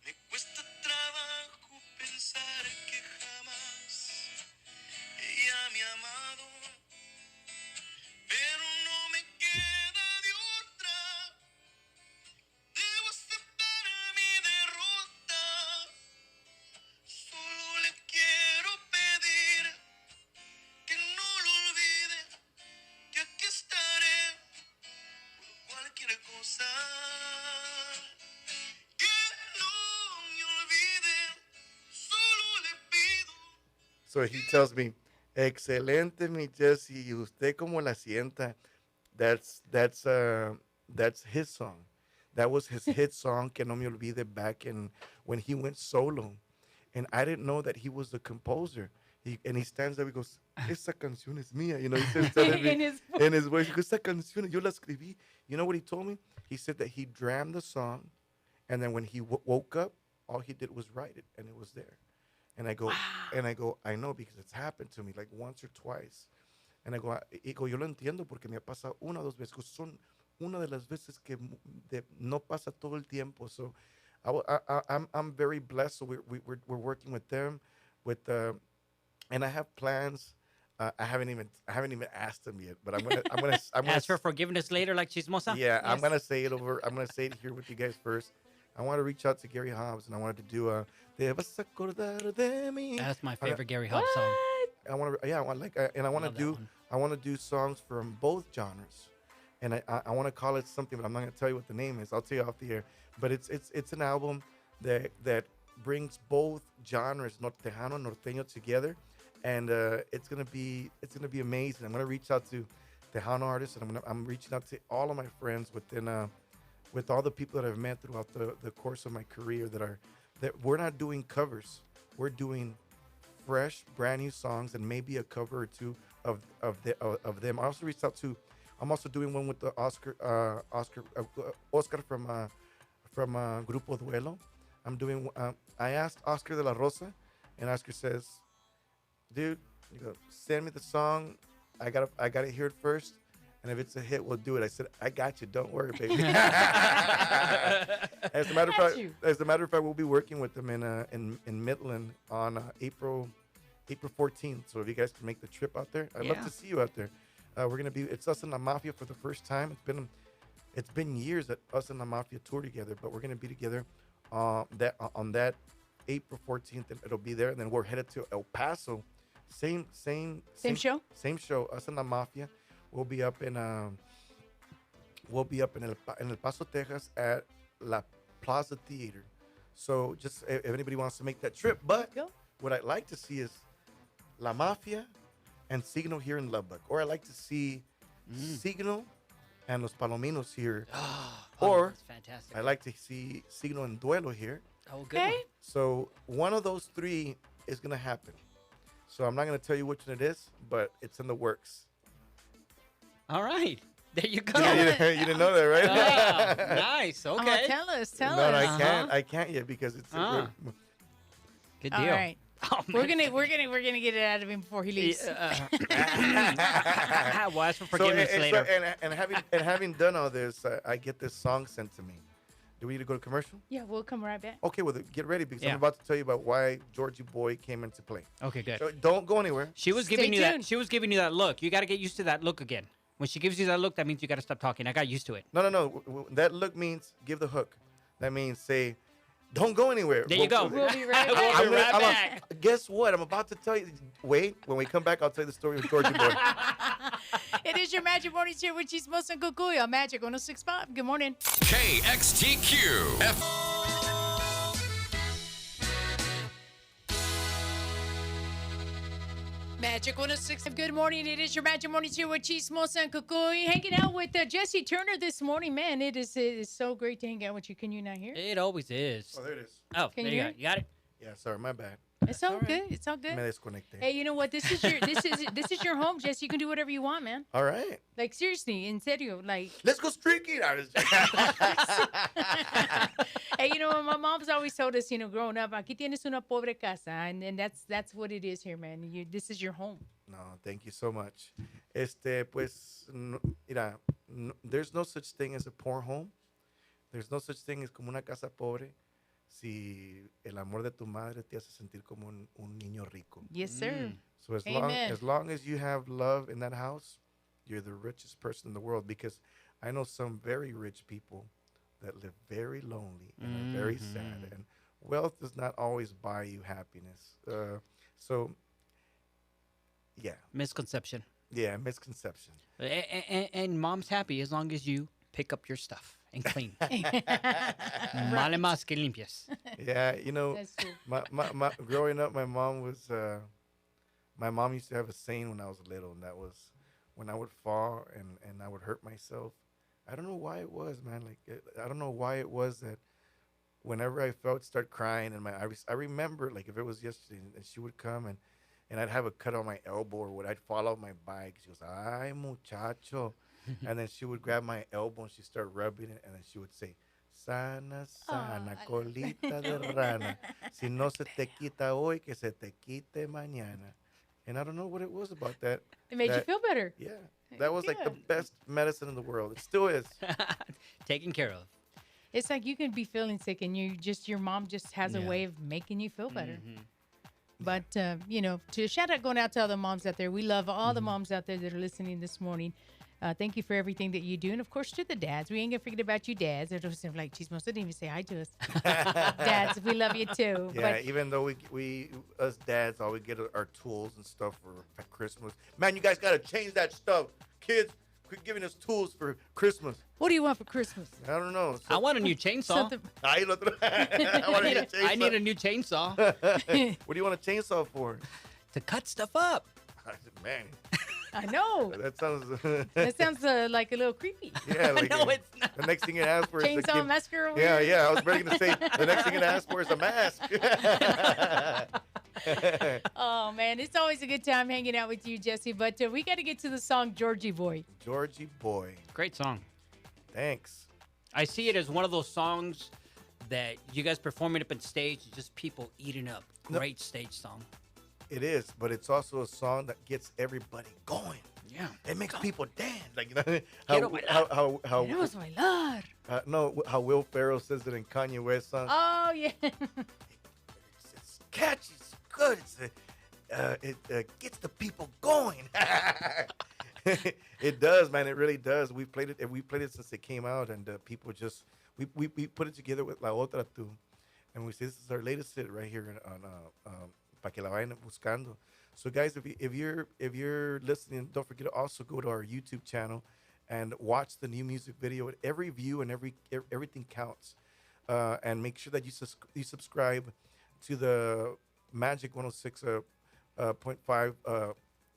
Me cuesta trabajo pensar que jamás ella me ha amado, pero no me queda de otra. Debo aceptar mi derrota. Solo le quiero pedir que no lo olvide, que aquí estaré por cualquier cosa. Que no me olvide, solo le pido. So he tells me, "Excelente, mi Jesse. Y usted como la sienta." That's his song. That was his hit song, Que No Me Olvide, back in when he went solo. And I didn't know that he was the composer. And he stands there, he goes, "Esa canción es mía." He says that in his voice. He goes, "Esa canción, yo la escribí." You know what he told me? He said that he drammed the song, and then when he woke up, all he did was write it, and it was there. And I go, I know, because it's happened to me like once or twice. And I go, yo lo entiendo porque me ha pasado una o dos veces. Son una de las veces que no pasa todo el tiempo. So I'm very blessed. So we're working with them, and I have plans. I haven't even asked them yet, but I'm gonna Ask for forgiveness later, like Chismosa. yeah, I'm Yes. gonna say it over. I'm gonna say it here with you guys first. I want to reach out to Gary Hobbs, and I wanted to do "Te vas a acordar de mí." That's my favorite Gary Hobbs song. I want to, yeah, I want and I want to Love that do, one. I want to do songs from both genres, and I want to call it something, but I'm not gonna tell you what the name is. I'll tell you off the air. But it's an album that brings both genres, Tejano, norteño, together, and it's gonna be amazing. I'm gonna reach out to Tejano artists, and I'm reaching out to all of my friends with all the people that I've met throughout the course of my career that we're not doing covers. We're doing fresh, brand new songs, and maybe a cover or two of them. I also reached out to. I'm also doing one with the Oscar from Grupo Duelo. I'm doing. I asked Oscar de la Rosa, and Oscar says, "Dude, send me the song. I gotta hear it first, and if it's a hit, we'll do it." I said, "I got you. Don't worry, baby." As a matter of fact, we'll be working with them in Midland on April 14th. So if you guys can make the trip out there, I'd love Yeah. to see you out there. We're gonna be. It's us and La Mafia for the first time. It's been years that us and La Mafia tour together, but we're gonna be together on that April 14th, and it'll be there. And then we're headed to El Paso. Same show? Same show. Us and La Mafia. We'll be up in El Paso, Texas, at La Plaza Theater. So just if anybody wants to make that trip, but Go. what I'd like to see is La Mafia and Siggno here in Lubbock, or I'd like to see Siggno and Los Palominos here, or that's fantastic. I'd like to see Siggno and Duelo here. Oh, good. Okay. one. So one of those three is gonna happen. So I'm not gonna tell you which one it is, but it's in the works. All right. There you go. You didn't know that, right? Wow, nice. Oh, Okay. tell us. No, Uh-huh. I can't yet because it's. Ah. Good deal. All right. Oh, We're man. gonna get it out of him before he leaves. We'll ask for forgiveness later. And having done all this, I get this song sent to me. Do we need to go to commercial? Yeah, we'll come right back. Okay, well, get ready because Yeah. I'm about to tell you about why Georgie Boy came into play. Okay, good. So don't go anywhere. She was Stay giving you that. tuned. She was giving you that look. You got to get used to that look again. When she gives you that look, that means you got to stop talking. I got used to it. No. That look means give the hook. That means say, don't go anywhere. There you go. We'll be right We'll back. be right back. Guess what? I'm about to tell you. Wait, when we come back, I'll tell you the story of Georgie Boy. It is your Magic Mornings here with Chismosa and Cucuy on Magic 106.5. Good morning. KXTQ. Magic 106. Good morning. It is your Magic Mornings here with Chismosa and Cucuy. Hanging out with Jesse Turner this morning. Man, it is so great to hang out with you. Can you not hear? It always is. Oh, there it is. Oh, Can there you you hear? go. You got it. Yeah, sorry, my bad. It's all good. It's all Me good. desconecté. Hey, you know what? This is your home, Jesse. You can do whatever you want, man. All right. Like seriously, in serio, like. Let's go streaking. Hey, you know, my mom's always told us, you know, growing up, aquí tienes una pobre casa, and that's what it is here, man. This is your home. No, thank you so much. Mira, there's no such thing as a poor home. There's no such thing as como una casa pobre si el amor de tu madre te hace sentir como un niño rico. Yes, sir. So Amen. as long as you have love in that house, you're the richest person in the world because I know some very rich people that live very lonely and are very sad. And wealth does not always buy you happiness. So, yeah. Misconception. Yeah, misconception. And mom's happy as long as you pick up your stuff and clean. Vale más que limpias. Yeah, you know, That's true. my growing up, my mom used to have a saying when I was little, and that was when I would fall and I would hurt myself. I don't know why it was, man. Like, I don't know why it was that whenever I felt start crying, and I remember, like, if it was yesterday, and she would come and I'd have a cut on my elbow, or I'd fall off my bike. She goes, "Ay, muchacho," and then she would grab my elbow and she'd start rubbing it, and then she would say, "Sana, sana, colita de rana. Si no se te quita hoy, que se te quite mañana." And I don't know what it was about that. It made you that- feel better. Yeah, that was like the Good. best medicine in the world. It still is. Taken care of. It's like you can be feeling sick, and your mom just has a Yeah. way of making you feel better. Mhm. But you know, to shout out going out to all the moms out there. We love all the moms out there that are listening this morning. Thank you for everything that you do, and of course to the dads. We ain't gonna forget about you, dads. They're just like, Chismos didn't even say hi to us. Dads, we love you too. Yeah, But even though we us dads always get our tools and stuff for Christmas. Man, you guys gotta change that stuff, kids. Quit giving us tools for Christmas. what do you want for Christmas? I don't know. I want a new chainsaw. Something. I want to get a chainsaw. I need a new chainsaw What do you want a chainsaw for? to cut stuff up. I said, man, I know. that sounds. That sounds like a little creepy. Yeah, like No, it's not. the next thing you ask for is a Chainsaw massacre. over Yeah, here? yeah. I was ready to say the next thing you ask for is a mask. Oh man, it's always a good time hanging out with you, Jesse. But we got to get to the song Georgie Boy. Georgie Boy, Great song. thanks. I see it as one of those songs that you guys performing up on stage, just people eating up. No. Great stage song. It is, but it's also a song that gets everybody going. Yeah. It makes people dance, like you know Quiero bailar. Queremos bailar. no, how Will Ferrell says it in Kanye West song. Oh yeah. It's catchy, it's good. It gets the people going. It does, man. It really does. We played it since it came out, and people just we put it together with La Otra Tu, and we say this is our latest hit right here on Pa que la vayan buscando. So guys, if you're listening, don't forget to also go to our YouTube channel and watch the new music video. Every view and everything counts, and make sure that you subscribe to the Magic 106.5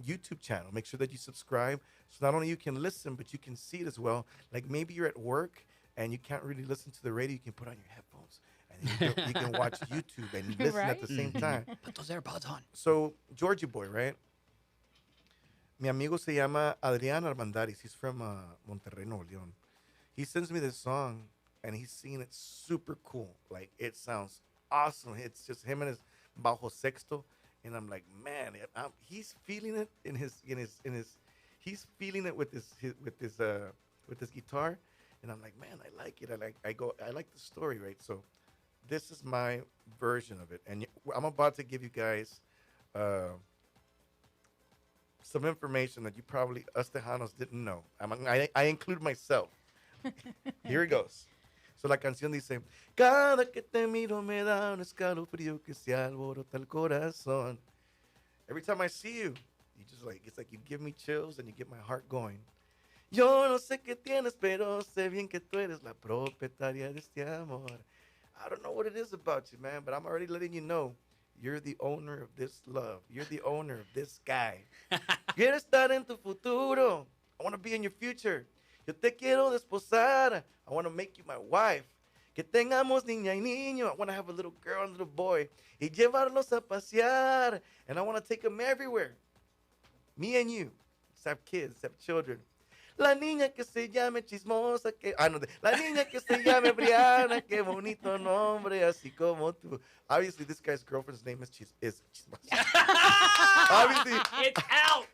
YouTube channel. Make sure that you subscribe, so not only you can listen, but you can see it as well. Like maybe you're at work and you can't really listen to the radio. You can put on your headphones and you can watch YouTube and listen at the same time. Put those AirPods on. So, Georgie Boy, right? Mi amigo se llama Adrián Armandaris. He's from Monterrey, Nuevo León. He sends me this song, and he's singing it super cool. Like, it sounds awesome. It's just him and his bajo sexto, and I'm like, man, he's feeling it he's feeling it with his guitar, And I'm like, man, I like it. I like the story, right? So this is my version of it, and I'm about to give you guys uh, some information that you probably us Tejanos didn't know. I include myself. Here it goes. So la canción dice, cada que te miro me da un escalofrío que se alborota el corazón. Every time I see you, you just like, it's like you give me chills and you get my heart going. Yo no sé qué tienes, pero sé bien que tú eres la propietaria de este amor. I don't know what it is about you, man, but I'm already letting you know you're the owner of this love. You're the owner of this guy. Quiero estar en tu futuro. I want to be in your future. Yo te quiero desposar. I want to make you my wife. Que tengamos niña y niño. I want to have a little girl and a little boy. Y llevarlos a pasear. And I want to take them everywhere. Me and you. Let's have kids, let's have children. La niña que se llame chismosa, que... Ah, no. La niña que se llame Brianna, qué bonito nombre, así como tú. Obviously, this guy's girlfriend's name is Chismosa. Obviously, It's out.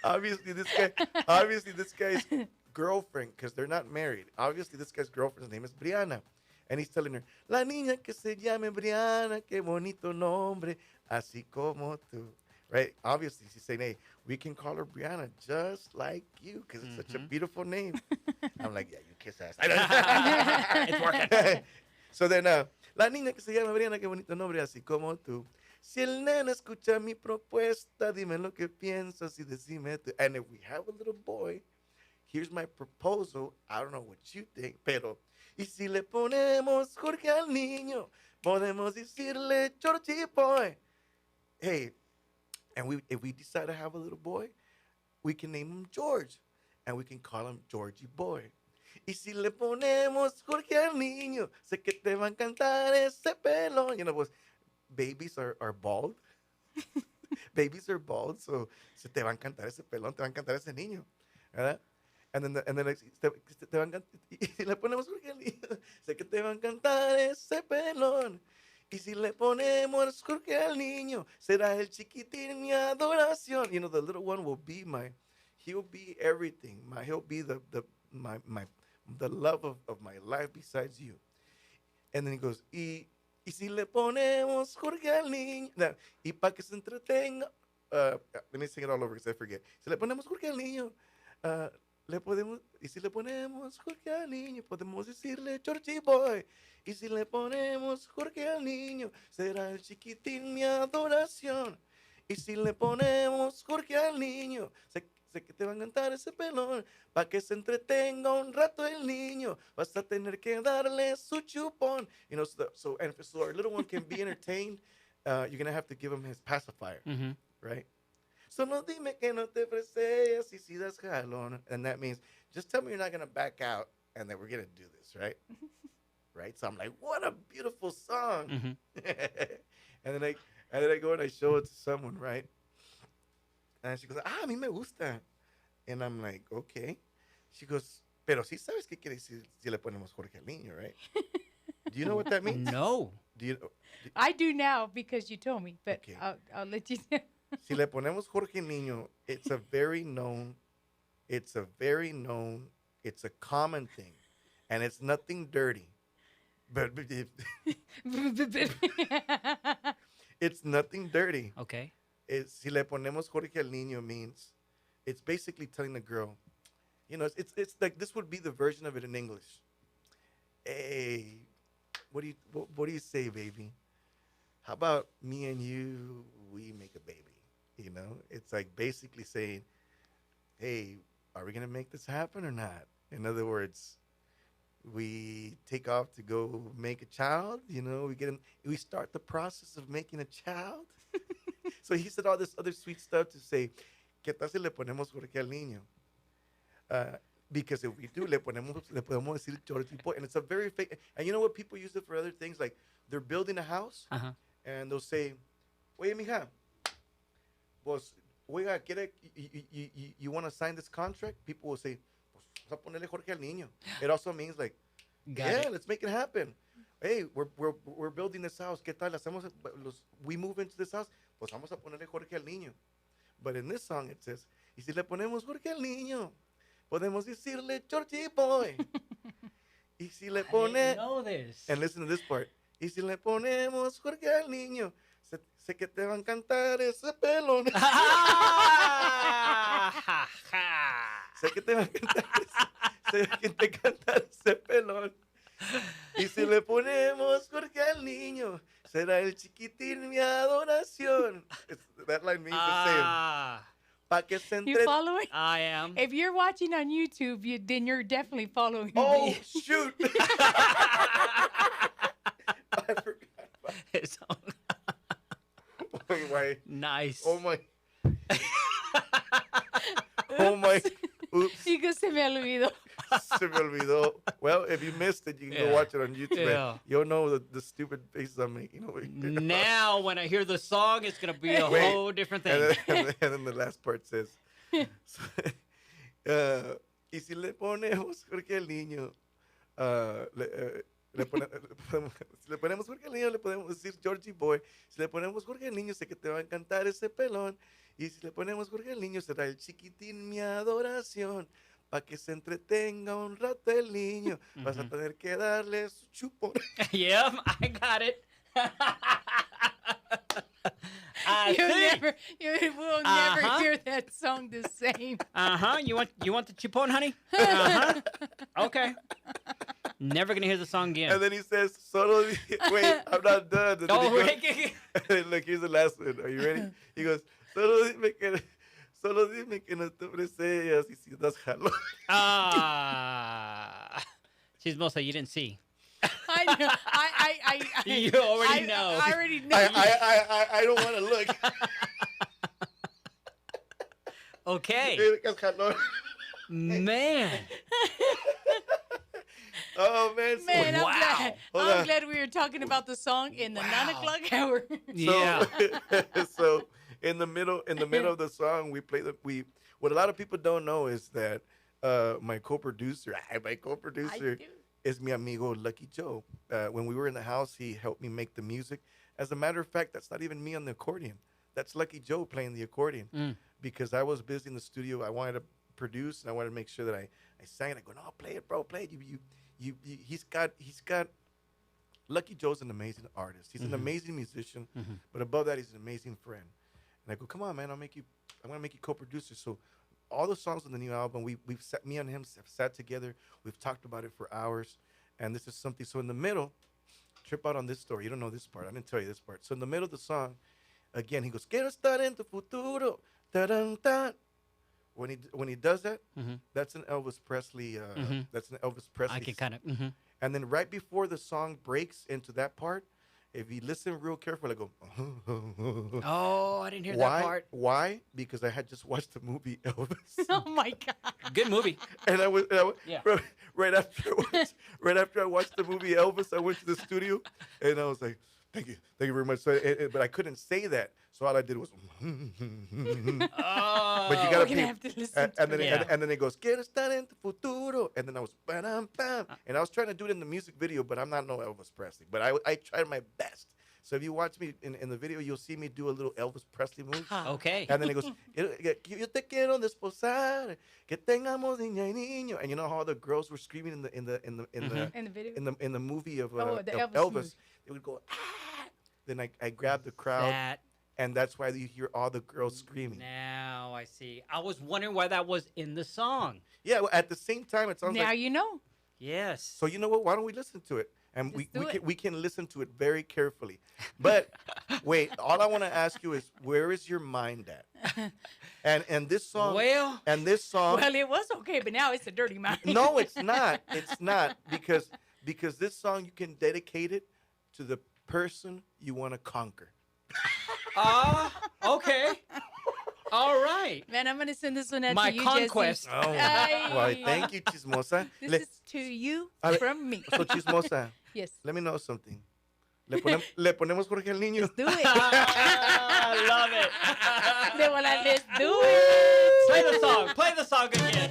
obviously, this guy's girlfriend, because they're not married. Obviously, this guy's girlfriend's name is Brianna. And he's telling her, la niña que se llame Brianna, qué bonito nombre, así como tú. Right? Obviously, she's saying, hey, we can call her Brianna just like you because it's such a beautiful name. I'm like, yeah, you kiss ass. It's working. So then, la niña que se llama Brianna, qué bonito nombre, así como tú. Si el nene escucha mi propuesta, dime lo que piensas y decime tú. And if we have a little boy, here's my proposal. I don't know what you think, pero y si le ponemos Jorge al niño, podemos decirle Georgie boy. Hey, and if we decide to have a little boy, we can name him George, and we can call him Georgie boy. Y si le ponemos Jorge al niño, sé que te va a encantar ese pelón. You know, pues, babies are bald. Babies are bald, so se te va a encantar ese pelón, te va a encantar ese niño, ¿verdad? And then like, te va a encantar, y si le ponemos Jorge al niño, sé que te va a encantar ese pelón. Y si le ponemos Jorge al niño, será el chiquitín mi adoración. You know, the little one will be he'll be everything. He'll be the love of my life besides you. And then he goes, y si le ponemos Jorge al niño, now, y para que se entretenga, let me sing it all over because I forget. Si le ponemos Jorge al niño, y si le ponemos Jorge al niño, podemos decirle Georgie boy. Y si le ponemos Jorge al niño, será el chiquitín mi adoración. Y si le ponemos Jorge al niño, sé que te va a encantar ese pelón. Para que se entretenga un rato el niño, vas a tener que darle su chupón. You know, so our little one can be entertained, you're going to have to give him his pacifier, right? Solo dime que no te freseas y si das jalón. And that means, just tell me you're not going to back out and that we're going to do this, right? Right? So I'm like, what a beautiful song. and then I go and I show it to someone, right? And she goes, a mí me gusta. And I'm like, okay. She goes, pero sí sabes qué quiere decir si le ponemos Jorge al niño, right? Do you know what that means? No. I do now because you told me, but Okay. I'll let you know. Si le ponemos Jorge Niño, it's a common thing, and it's nothing dirty. But it's nothing dirty. Okay. Si le ponemos Jorge al Niño means it's basically telling the girl, you know, it's like this would be the version of it in English. Hey, what do you say, baby? How about me and you, we make a baby? You know, it's like basically saying, hey, are we going to make this happen or not? In other words, we take off to go make a child, you know, we start the process of making a child. So he said all this other sweet stuff to say, ¿qué tal si le ponemos Jorge al niño? Because if we do, le podemos decir Georgie boy. And it's a very fake. And you know what? People use it for other things. Like they're building a house and they'll say, oye, mija, pues, oiga, you want to sign this contract? People will say, pues, vamos a ponerle Jorge al niño. It also means like, let's make it happen. Hey, we're building this house. ¿Qué tal? We move into this house. Pues vamos a ponerle Jorge al niño. But in this song it says, y si le ponemos Jorge al niño, podemos decirle Georgie Boy. Y si le I didn't pone, know this. and listen to this part. Y si le ponemos Jorge al niño, sé que te va a encantar ese pelón. Sé que te va a encantar sé que te encantar ese pelón. Y si le ponemos Jorge al niño, será el chiquitín mi adoración. That line means the same. Pa' que se You following? I am. If you're watching on YouTube, then you're definitely following Oh, me. shoot. I forgot. It's Wait. nice. Oh, my. Oh, my. Oops. Y que se me olvidó. Se me olvidó. Well, if you missed it, you can go Yeah. watch it on YouTube. Yeah. And you'll know the stupid faces I'm making. Now, when I hear the song, it's gonna be a Wait. whole different And thing. then the last part says, y si le ponemos Jorge al niño, si le ponemos Jorge al niño, le podemos decir Georgie Boy. Si le ponemos Jorge al niño, sé que te va a encantar ese pelón. Y si le ponemos Jorge al niño, será el chiquitín mi adoración. Pa' que se entretenga un rato el niño, vas a tener que darle su chupón. Yep, I got it. I think. You will never Uh-huh. hear that song the same. You want the chupon, honey? Uh-huh. Okay. Never gonna hear the song again. And then he says, wait, I'm not done. And then Oh, he goes- wait. Look, here's the last one. Are you ready? He goes, solo dime que no te ofreces y si das jalo. Chismosa, you didn't see. I know. You already know. I already know. I don't want to look. Okay. Das jalo. Man. Oh, man. Man, I'm Wow. glad. Hold I'm on. glad we were talking about the song in the 9:00 hour. Yeah. So in the middle of the song, we play what a lot of people don't know is that my co-producer is mi amigo Lucky Joe. When we were in the house, he helped me make the music. As a matter of fact, that's not even me on the accordion. That's Lucky Joe playing the accordion. Because I was busy in the studio. I wanted to produce and I wanted to make sure that I sang it. I go, no, play it, bro, play it. He's got Lucky Joe's an amazing artist. He's an amazing musician, but above that, he's an amazing friend. And I go, come on, man, I'm gonna make you co-producer. So all the songs on the new album, me and him have sat together. We've talked about it for hours, and this is something. So in the middle, trip out on this story. You don't know this part. I didn't tell you this part. So in the middle of the song, again, he goes, quiero estar en tu futuro. Ta-dun-tan. When he does that, that's an Elvis Presley. That's an Elvis Presley. I can kind of. And then right before the song breaks into that part, if you listen real carefully, I go. Oh, I didn't hear Why? that part. Why? Because I had just watched the movie Elvis, Oh my God. Good movie. and I was Yeah. right after I watched the movie Elvis, I went to the studio, and I was like, thank you very much. So, but I couldn't say that, so all I did was. Oh. But you We're gotta gonna peep. have to listen And to then, it. and then it goes, quiero estar en tu futuro. And then I was, bam, bam. And I was trying to do it in the music video, but I'm not no Elvis Presley. But I tried my best. So if you watch me in the video, you'll see me do a little Elvis Presley move. Okay. And then it goes, yo te quiero desposar, que tengamos niña y niño. And you know how the girls were screaming in the In the video. in the movie of, the of Elvis Elvis, movie. they would go, ah. Then I grabbed the crowd, That. and that's why you hear all the girls screaming. Now I see. I was wondering why that was in the song. Yeah, well, at the same time, it sounds Now like. you know. Yes. So you know what? Why don't we listen to it? And Let's do it. we can listen to it very carefully. But wait, all I want to ask you is, where is your mind at? And this song. Well. And this song. Well, it was okay, but now it's a dirty mind. No, it's not. It's not because this song you can dedicate it to the person you want to conquer. Okay. All right. Man, I'm gonna send this one out My to you, conquest. Jesse. Oh, Ay. well, thank you, Chismosa. This is to you Ale- from me. So, Chismosa, Yes. let me know something. Le ponemos Jorge al niño. Do it. I love it. De volar, let's do it. Play the song. Play the song again.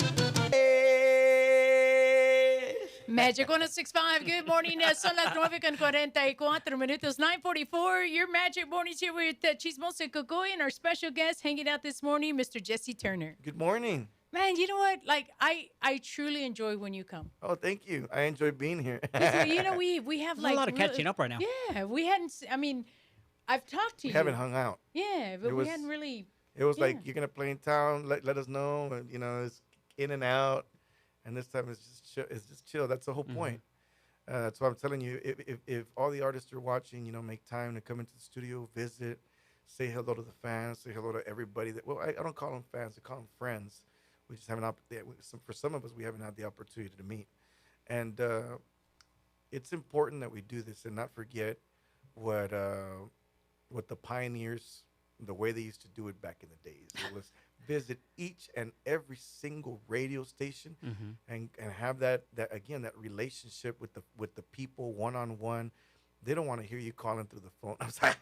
Magic 106.5. Good morning. Son las 9:44 minutos. 9:44. Your Magic Mornings here with Chismosa Cocoy and our special guest hanging out this morning, Mr. Jesse Turner. Good morning. Man, you know what? Like I truly enjoy when you come. Oh, thank you. I enjoy being here. 'Cause we have There's a like lot of catching up right now. Yeah, we hadn't. I mean, I've talked to We haven't you. hung out. Yeah, It but we was hadn't really. it was Yeah. like you're gonna play in town. Let us know. And, it's in and out. And this time it's just chill. It's just chill. That's the whole point. That's why I'm telling you. If all the artists are watching, make time to come into the studio, visit, say hello to the fans, say hello to everybody. I don't call them fans. I call them friends. We just haven't. For some of us, we haven't had the opportunity to meet. And it's important that we do this and not forget what what the pioneers, the way they used to do it back in the days. It was visit each and every single radio station and have that relationship with the people one on one. They don't want to hear you calling through the phone. I'm sorry,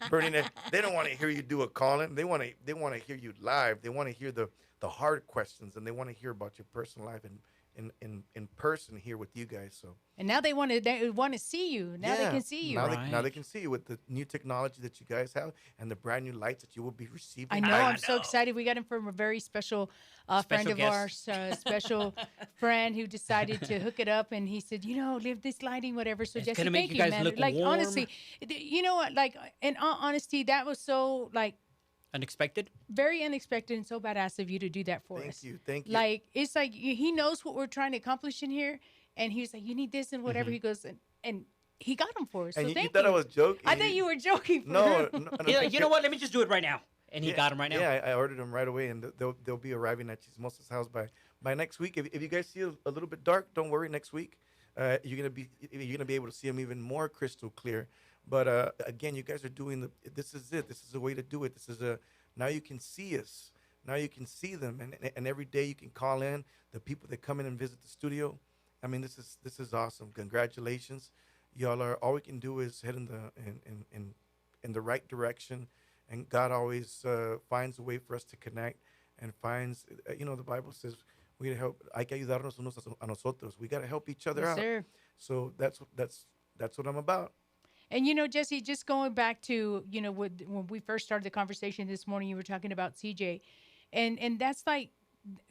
burning it. They don't want to hear you do a calling. They want to hear you live. They want to hear the hard questions, and they want to hear about your personal life and in person here with you guys. So And now they want to see you. Now they yeah, can see you. Now, Right. now they can see you with the new technology that you guys have and the brand new lights that you will be receiving. I know. by- I'm so excited. We got him from a very special friend Special of guest. ours, special friend who decided to hook it up. And he said, live this lighting, whatever. So It's Jesse, gonna make thank you guys man. look like warm. honestly, you know what? Like in all honesty, that was so like Unexpected. very unexpected and so badass of you to do that for us. Thank you. Like it's like he knows what we're trying to accomplish in here, and he was like, "You need this and whatever." He goes and he got them for us. And so you thank thought you. I was joking. I thought you were joking. For No, real. no, He's like, you know what? Let me just do it right now. And he got him right now. Yeah, I ordered them right away, and they'll be arriving at Chismosa's house by next week. If you guys see a little bit dark, don't worry. Next week, you're gonna be able to see them even more crystal clear. But again, you guys are doing this is it. This is a way to do it. Now you can see us. Now you can see them, and every day you can call in the people that come in and visit the studio. I mean, this is awesome. Congratulations, y'all are. All we can do is head in the right direction, and God always finds a way for us to connect and finds. The Bible says we gotta help. Hay que ayudarnos unos a nosotros. We gotta help each other Yes, out. sir. So that's what I'm about. And Jesse, just going back to when we first started the conversation this morning, you were talking about CJ, and that's like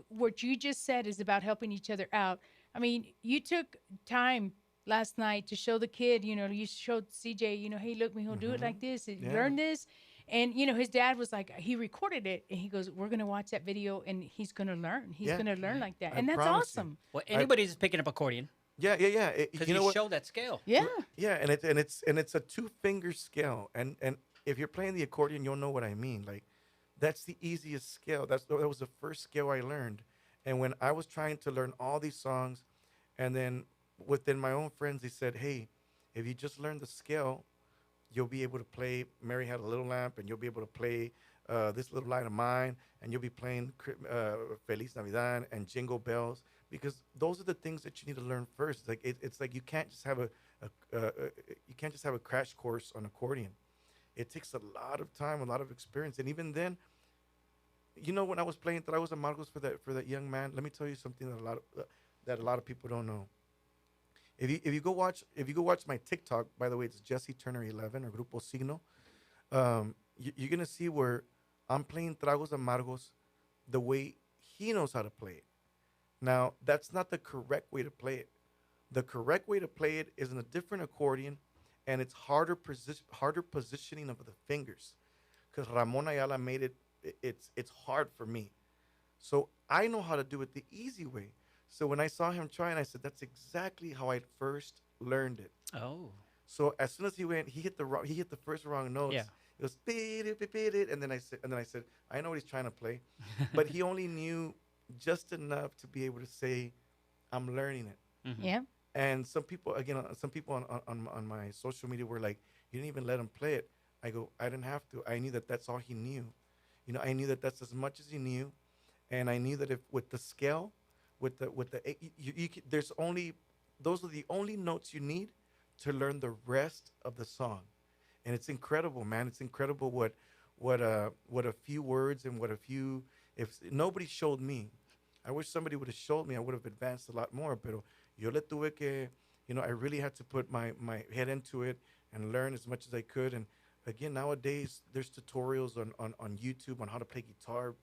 what you just said is about helping each other out. I mean, you took time last night to show the kid. You showed CJ. Hey, look, mijo, do it like this. Yeah. Learn this. And his dad was like, he recorded it, and he goes, "We're gonna watch that video, and he's gonna learn. He's Yeah. gonna learn like that." I And that's promise you. awesome. Well, anybody's picking up accordion Yeah. because You know you what? show that scale. Yeah. Yeah, and it's a 2-finger scale, and if you're playing the accordion, you'll know what I mean. Like, that's the easiest scale. That was the first scale I learned, and when I was trying to learn all these songs, and then within my own friends, they said, "Hey, if you just learn the scale, you'll be able to play Mary Had a Little Lamp, and you'll be able to play This Little Light of Mine, and you'll be playing Feliz Navidad and Jingle Bells." Because those are the things that you need to learn first. Like it's like you can't just have a crash course on accordion. It takes a lot of time, a lot of experience, and even then, when I was playing Tragos Amargos for that young man, let me tell you something that a lot of people don't know. If you go watch my TikTok, by the way, it's Jesse Turner 11 or Grupo Siggno. You're gonna see where I'm playing Tragos Amargos the way he knows how to play it. Now, that's not the correct way to play it. The correct way to play it is in a different accordion, and it's harder positioning of the fingers, because Ramon Ayala made it. It's hard for me, so I know how to do it the easy way. So when I saw him trying, I said, "That's exactly how I first learned it." Oh. So as soon as he went, he hit the first wrong notes. Yeah. It was and then I said, I know what he's trying to play, but he only knew just enough to be able to say, "I'm learning it." Yeah. And some people on my social media were like, "You didn't even let him play it." I go, "I didn't have to. I knew that that's all he knew. I knew that that's as much as he knew, and I knew that if with the scale, with the those are the only notes you need to learn the rest of the song, and it's incredible, man. It's incredible what a few words and if nobody showed me. I wish somebody would have showed me. I would have advanced a lot more. Pero yo le tuve que, I really had to put my head into it and learn as much as I could. And again, nowadays there's tutorials on YouTube on how to play guitar,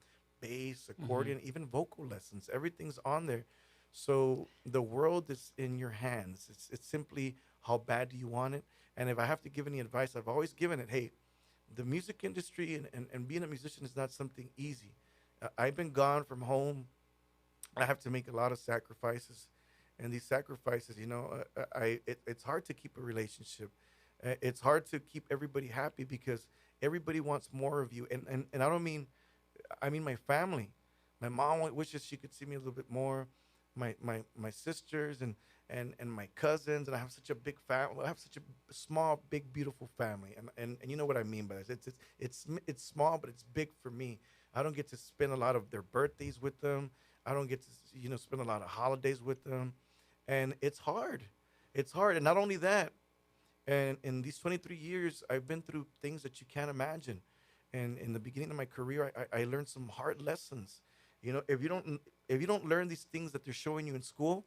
bass, accordion, even vocal lessons. Everything's on there. So the world is in your hands. It's simply how bad do you want it. And if I have to give any advice, I've always given it. Hey, the music industry and being a musician is not something easy. I've been gone from home. I have to make a lot of sacrifices, and these sacrifices, it's hard to keep a relationship. It's hard to keep everybody happy because everybody wants more of you, and I don't mean, I mean my family. My mom wishes she could see me a little bit more. My sisters and my cousins, and I have such a big family. I have such a small, big, beautiful family, and you know what I mean by this. It's small, but it's big for me. I don't get to spend a lot of their birthdays with them. I don't get to spend a lot of holidays with them, and it's hard. It's hard, and not only that. And in these 23 years, I've been through things that you can't imagine. And in the beginning of my career, I learned some hard lessons. If you don't learn these things that they're showing you in school,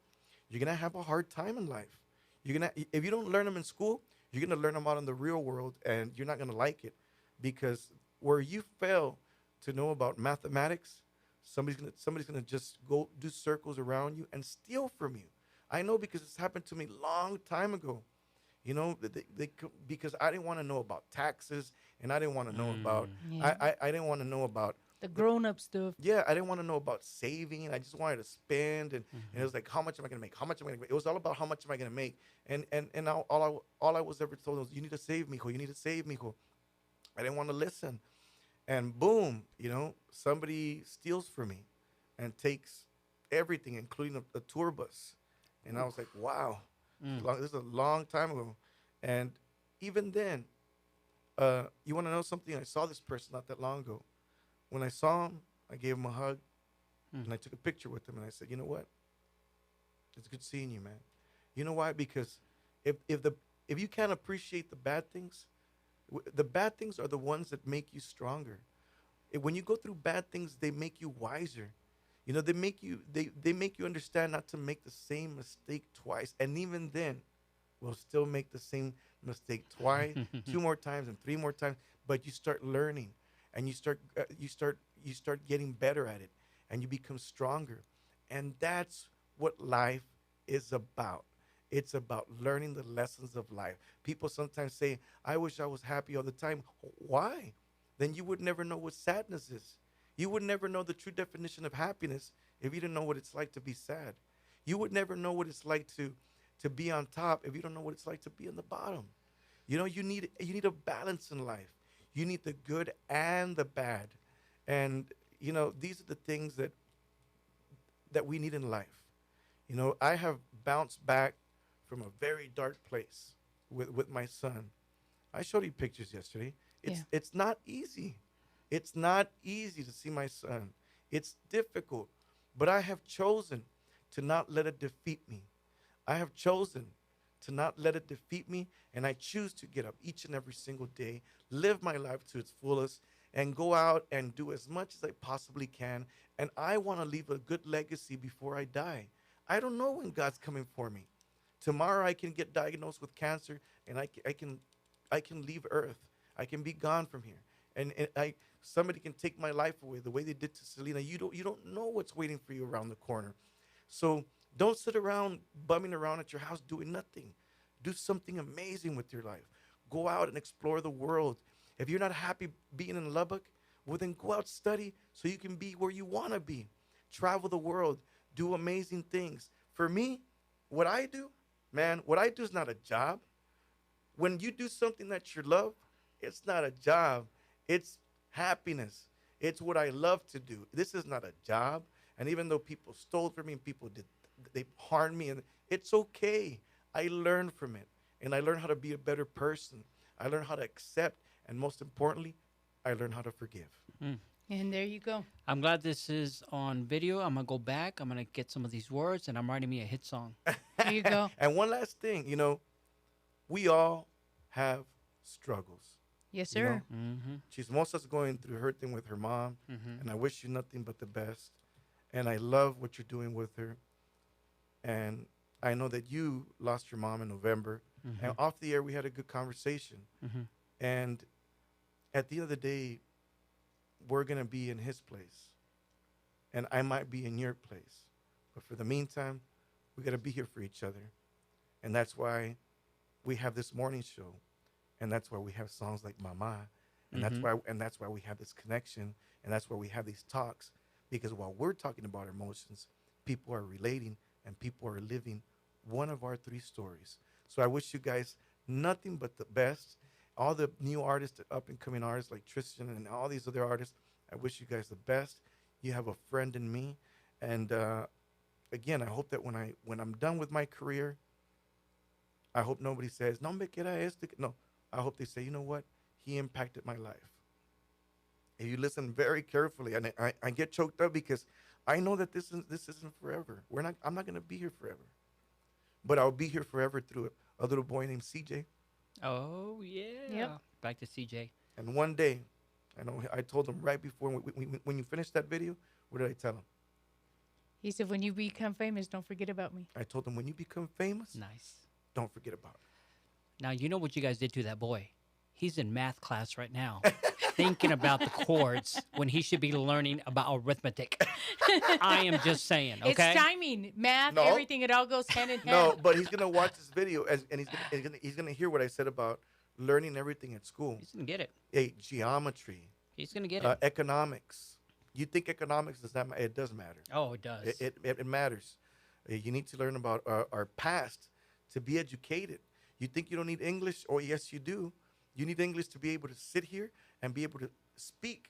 you're gonna have a hard time in life. If you don't learn them in school, you're gonna learn them out in the real world, and you're not gonna like it, because where you fail to know about mathematics, somebody's gonna just go do circles around you and steal from you. I know because it's happened to me long time ago. Because I didn't want to know about taxes, and I didn't want to know about Yeah. I didn't want to know about The grown-up stuff. yeah, I didn't want to know about saving. I just wanted to spend, and it was like, how much am I gonna make? How much am I gonna make? It was all about how much am I gonna make, and all I was ever told was, you need to save, mijo. You need to save, mijo. I didn't want to listen, and boom, somebody steals from me, and takes everything, including a tour bus, and I was like, wow, this is a long time ago, and even then, you want to know something? I saw this person not that long ago. When I saw him, I gave him a hug, and I took a picture with him, and I said, you know what? It's good seeing you, man. You know why? Because if you can't appreciate the bad things, the bad things are the ones that make you stronger. When you go through bad things, they make you wiser. They make you understand not to make the same mistake twice, and even then, we'll still make the same mistake twice, two more times, and three more times. But you start learning, and you start getting better at it, and you become stronger, and that's what life is about. It's about learning the lessons of life. People sometimes say, I wish I was happy all the time. Why? Then you would never know what sadness is. You would never know the true definition of happiness if you didn't know what it's like to be sad. You would never know what it's like to be on top if you don't know what it's like to be in the bottom. You need a balance in life. You need the good and the bad. And these are the things that we need in life. I have bounced back from a very dark place with my son. I showed you pictures yesterday. It's not easy. It's not easy to see my son. It's difficult. But I have chosen to not let it defeat me. I have chosen to not let it defeat me, and I choose to get up each and every single day, live my life to its fullest, and go out and do as much as I possibly can. And I want to leave a good legacy before I die. I don't know when God's coming for me. Tomorrow I can get diagnosed with cancer, and I can leave Earth. I can be gone from here, and somebody can take my life away the way they did to Selena. You don't know what's waiting for you around the corner. So don't sit around bumming around at your house doing nothing. Do something amazing with your life. Go out and explore the world. If you're not happy being in Lubbock, well, then go out, study so you can be where you want to be. Travel the world. Do amazing things. For me, what I do is not a job. When you do something that you love, it's not a job. It's happiness. It's what I love to do. This is not a job. And even though people stole from me and they harmed me, and it's okay. I learned from it, and I learned how to be a better person. I learned how to accept, and most importantly, I learned how to forgive. And there you go. I'm glad this is on video. I'm gonna go back. I'm gonna get some of these words, and I'm writing me a hit song. There you go. And one last thing, we all have struggles. Yes, sir. Chismosa's going through her thing with her mom, and I wish you nothing but the best. And I love what you're doing with her. And I know that you lost your mom in November. And off the air, we had a good conversation. And at the end of the day, we're going to be in his place. and I might be in your place. But for the meantime, we got to be here for each other. And that's why we have this morning show. And that's why we have songs like Mama. And that's why we have this connection. And that's why we have these talks. Because while we're talking about emotions, people are relating and people are living one of our 3 stories. So I wish you guys nothing but the best. All the new artists, the up and coming artists like Tristan and all these other artists, I wish you guys the best. You have a friend in me. And again, I hope that when I'm done with my career, I hope nobody says, no, me queda este. No, I hope they say, you know what? He impacted my life. If you listen very carefully, and I get choked up because I know that this isn't forever. I'm not going to be here forever. But I'll be here forever through a little boy named CJ. Oh, yeah. Yep. Back to CJ. And one day, I told him right before, when you finish that video, what did I tell him? He said, when you become famous, don't forget about me. I told him, when you become famous, Nice. don't forget about it. Now, you know what you guys did to that boy? He's in math class right now, thinking about the chords when he should be learning about arithmetic. I am just saying, okay? It's timing, math, No. everything. It all goes hand in hand. No, but he's gonna watch this video and he's gonna hear what I said about learning everything at school. He's going to get it. Hey, geometry, He's going to get it. economics. You think economics does not matter? It does matter. Oh, it does. It matters. You need to learn about our past to be educated. You think you don't need English? Oh, yes, you do. You need English to be able to sit here and be able to speak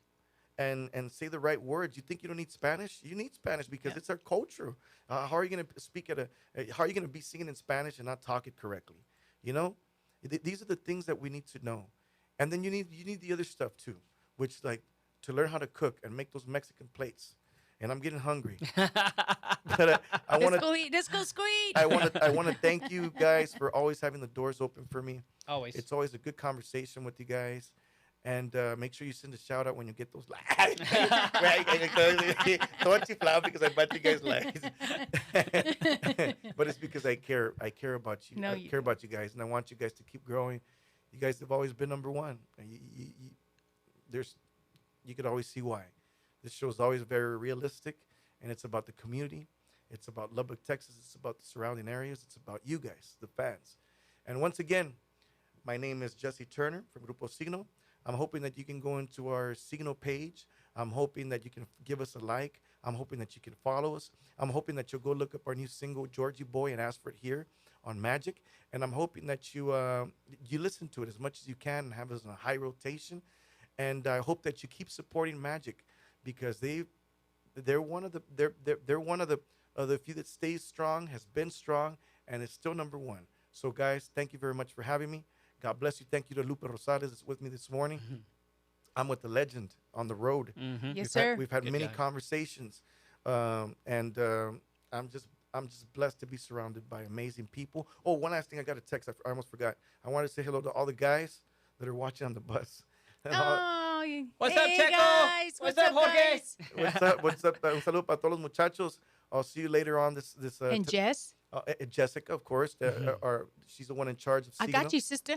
and say the right words. You think you don't need Spanish? You need Spanish because it's our culture. How are you going to speak how are you going to be singing in Spanish and not talk it correctly? You know, these are the things that we need to know. And then you need the other stuff too, which like to learn how to cook and make those Mexican plates. And I'm getting hungry. But I want Let's to go eat. Let's go squeeze. I want to thank you guys for always having the doors open for me. Always. It's always a good conversation with you guys. And make sure you send a shout out when you get those likes. Don't chiflao because I bet you guys likes. But it's because I care. I care about you. No, I care about you guys, and I want you guys to keep growing. You guys have always been number one. And you could always see why. This show is always very realistic, and it's about the community. It's about Lubbock, Texas. It's about the surrounding areas. It's about you guys, the fans. And once again, my name is Jesse Turner from Grupo Siggno. I'm hoping that you can go into our Siggno page. I'm hoping that you can give us a like. I'm hoping that you can follow us. I'm hoping that you'll go look up our new single, Georgie Boy, and ask for it here on Magic. And I'm hoping that you listen to it as much as you can and have us in a high rotation. And I hope that you keep supporting Magic because they're one of the few that stays strong, has been strong, and is still number one. So guys, thank you very much for having me. God bless you. Thank you to Lupe Rosales that's with me this morning. Mm-hmm. I'm with the legend on the road. Mm-hmm. Yes, sir. We've had Good many guy. conversations, and I'm just blessed to be surrounded by amazing people. Oh, one last thing, I got a text. I almost forgot. I wanted to say hello to all the guys that are watching on the bus. Oh, What's hey up, Checo? guys. What's up, Jorge? guys? What's up? What's up? Un saludo para todos los muchachos. I'll see you later on this. And Jess, Jessica, of course, she's the one in charge of Siggno. I got you, sister.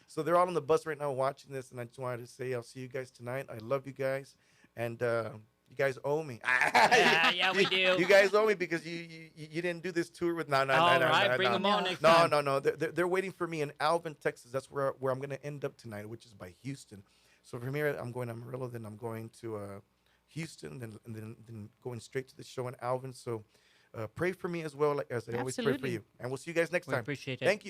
So they're all on the bus right now watching this, and I just wanted to say I'll see you guys tonight. I love you guys, and you guys owe me. Yeah, we do. You guys owe me because you didn't do this tour with no. All right, bring them on next time. No. They're waiting for me in Alvin, Texas. That's where I'm going to end up tonight, which is by Houston. So from here, I'm going to Amarillo, then I'm going to Houston, then going straight to the show in Alvin. So pray for me as well, as I always pray for Absolutely. you. And we'll see you guys next We time. appreciate it. Thank you.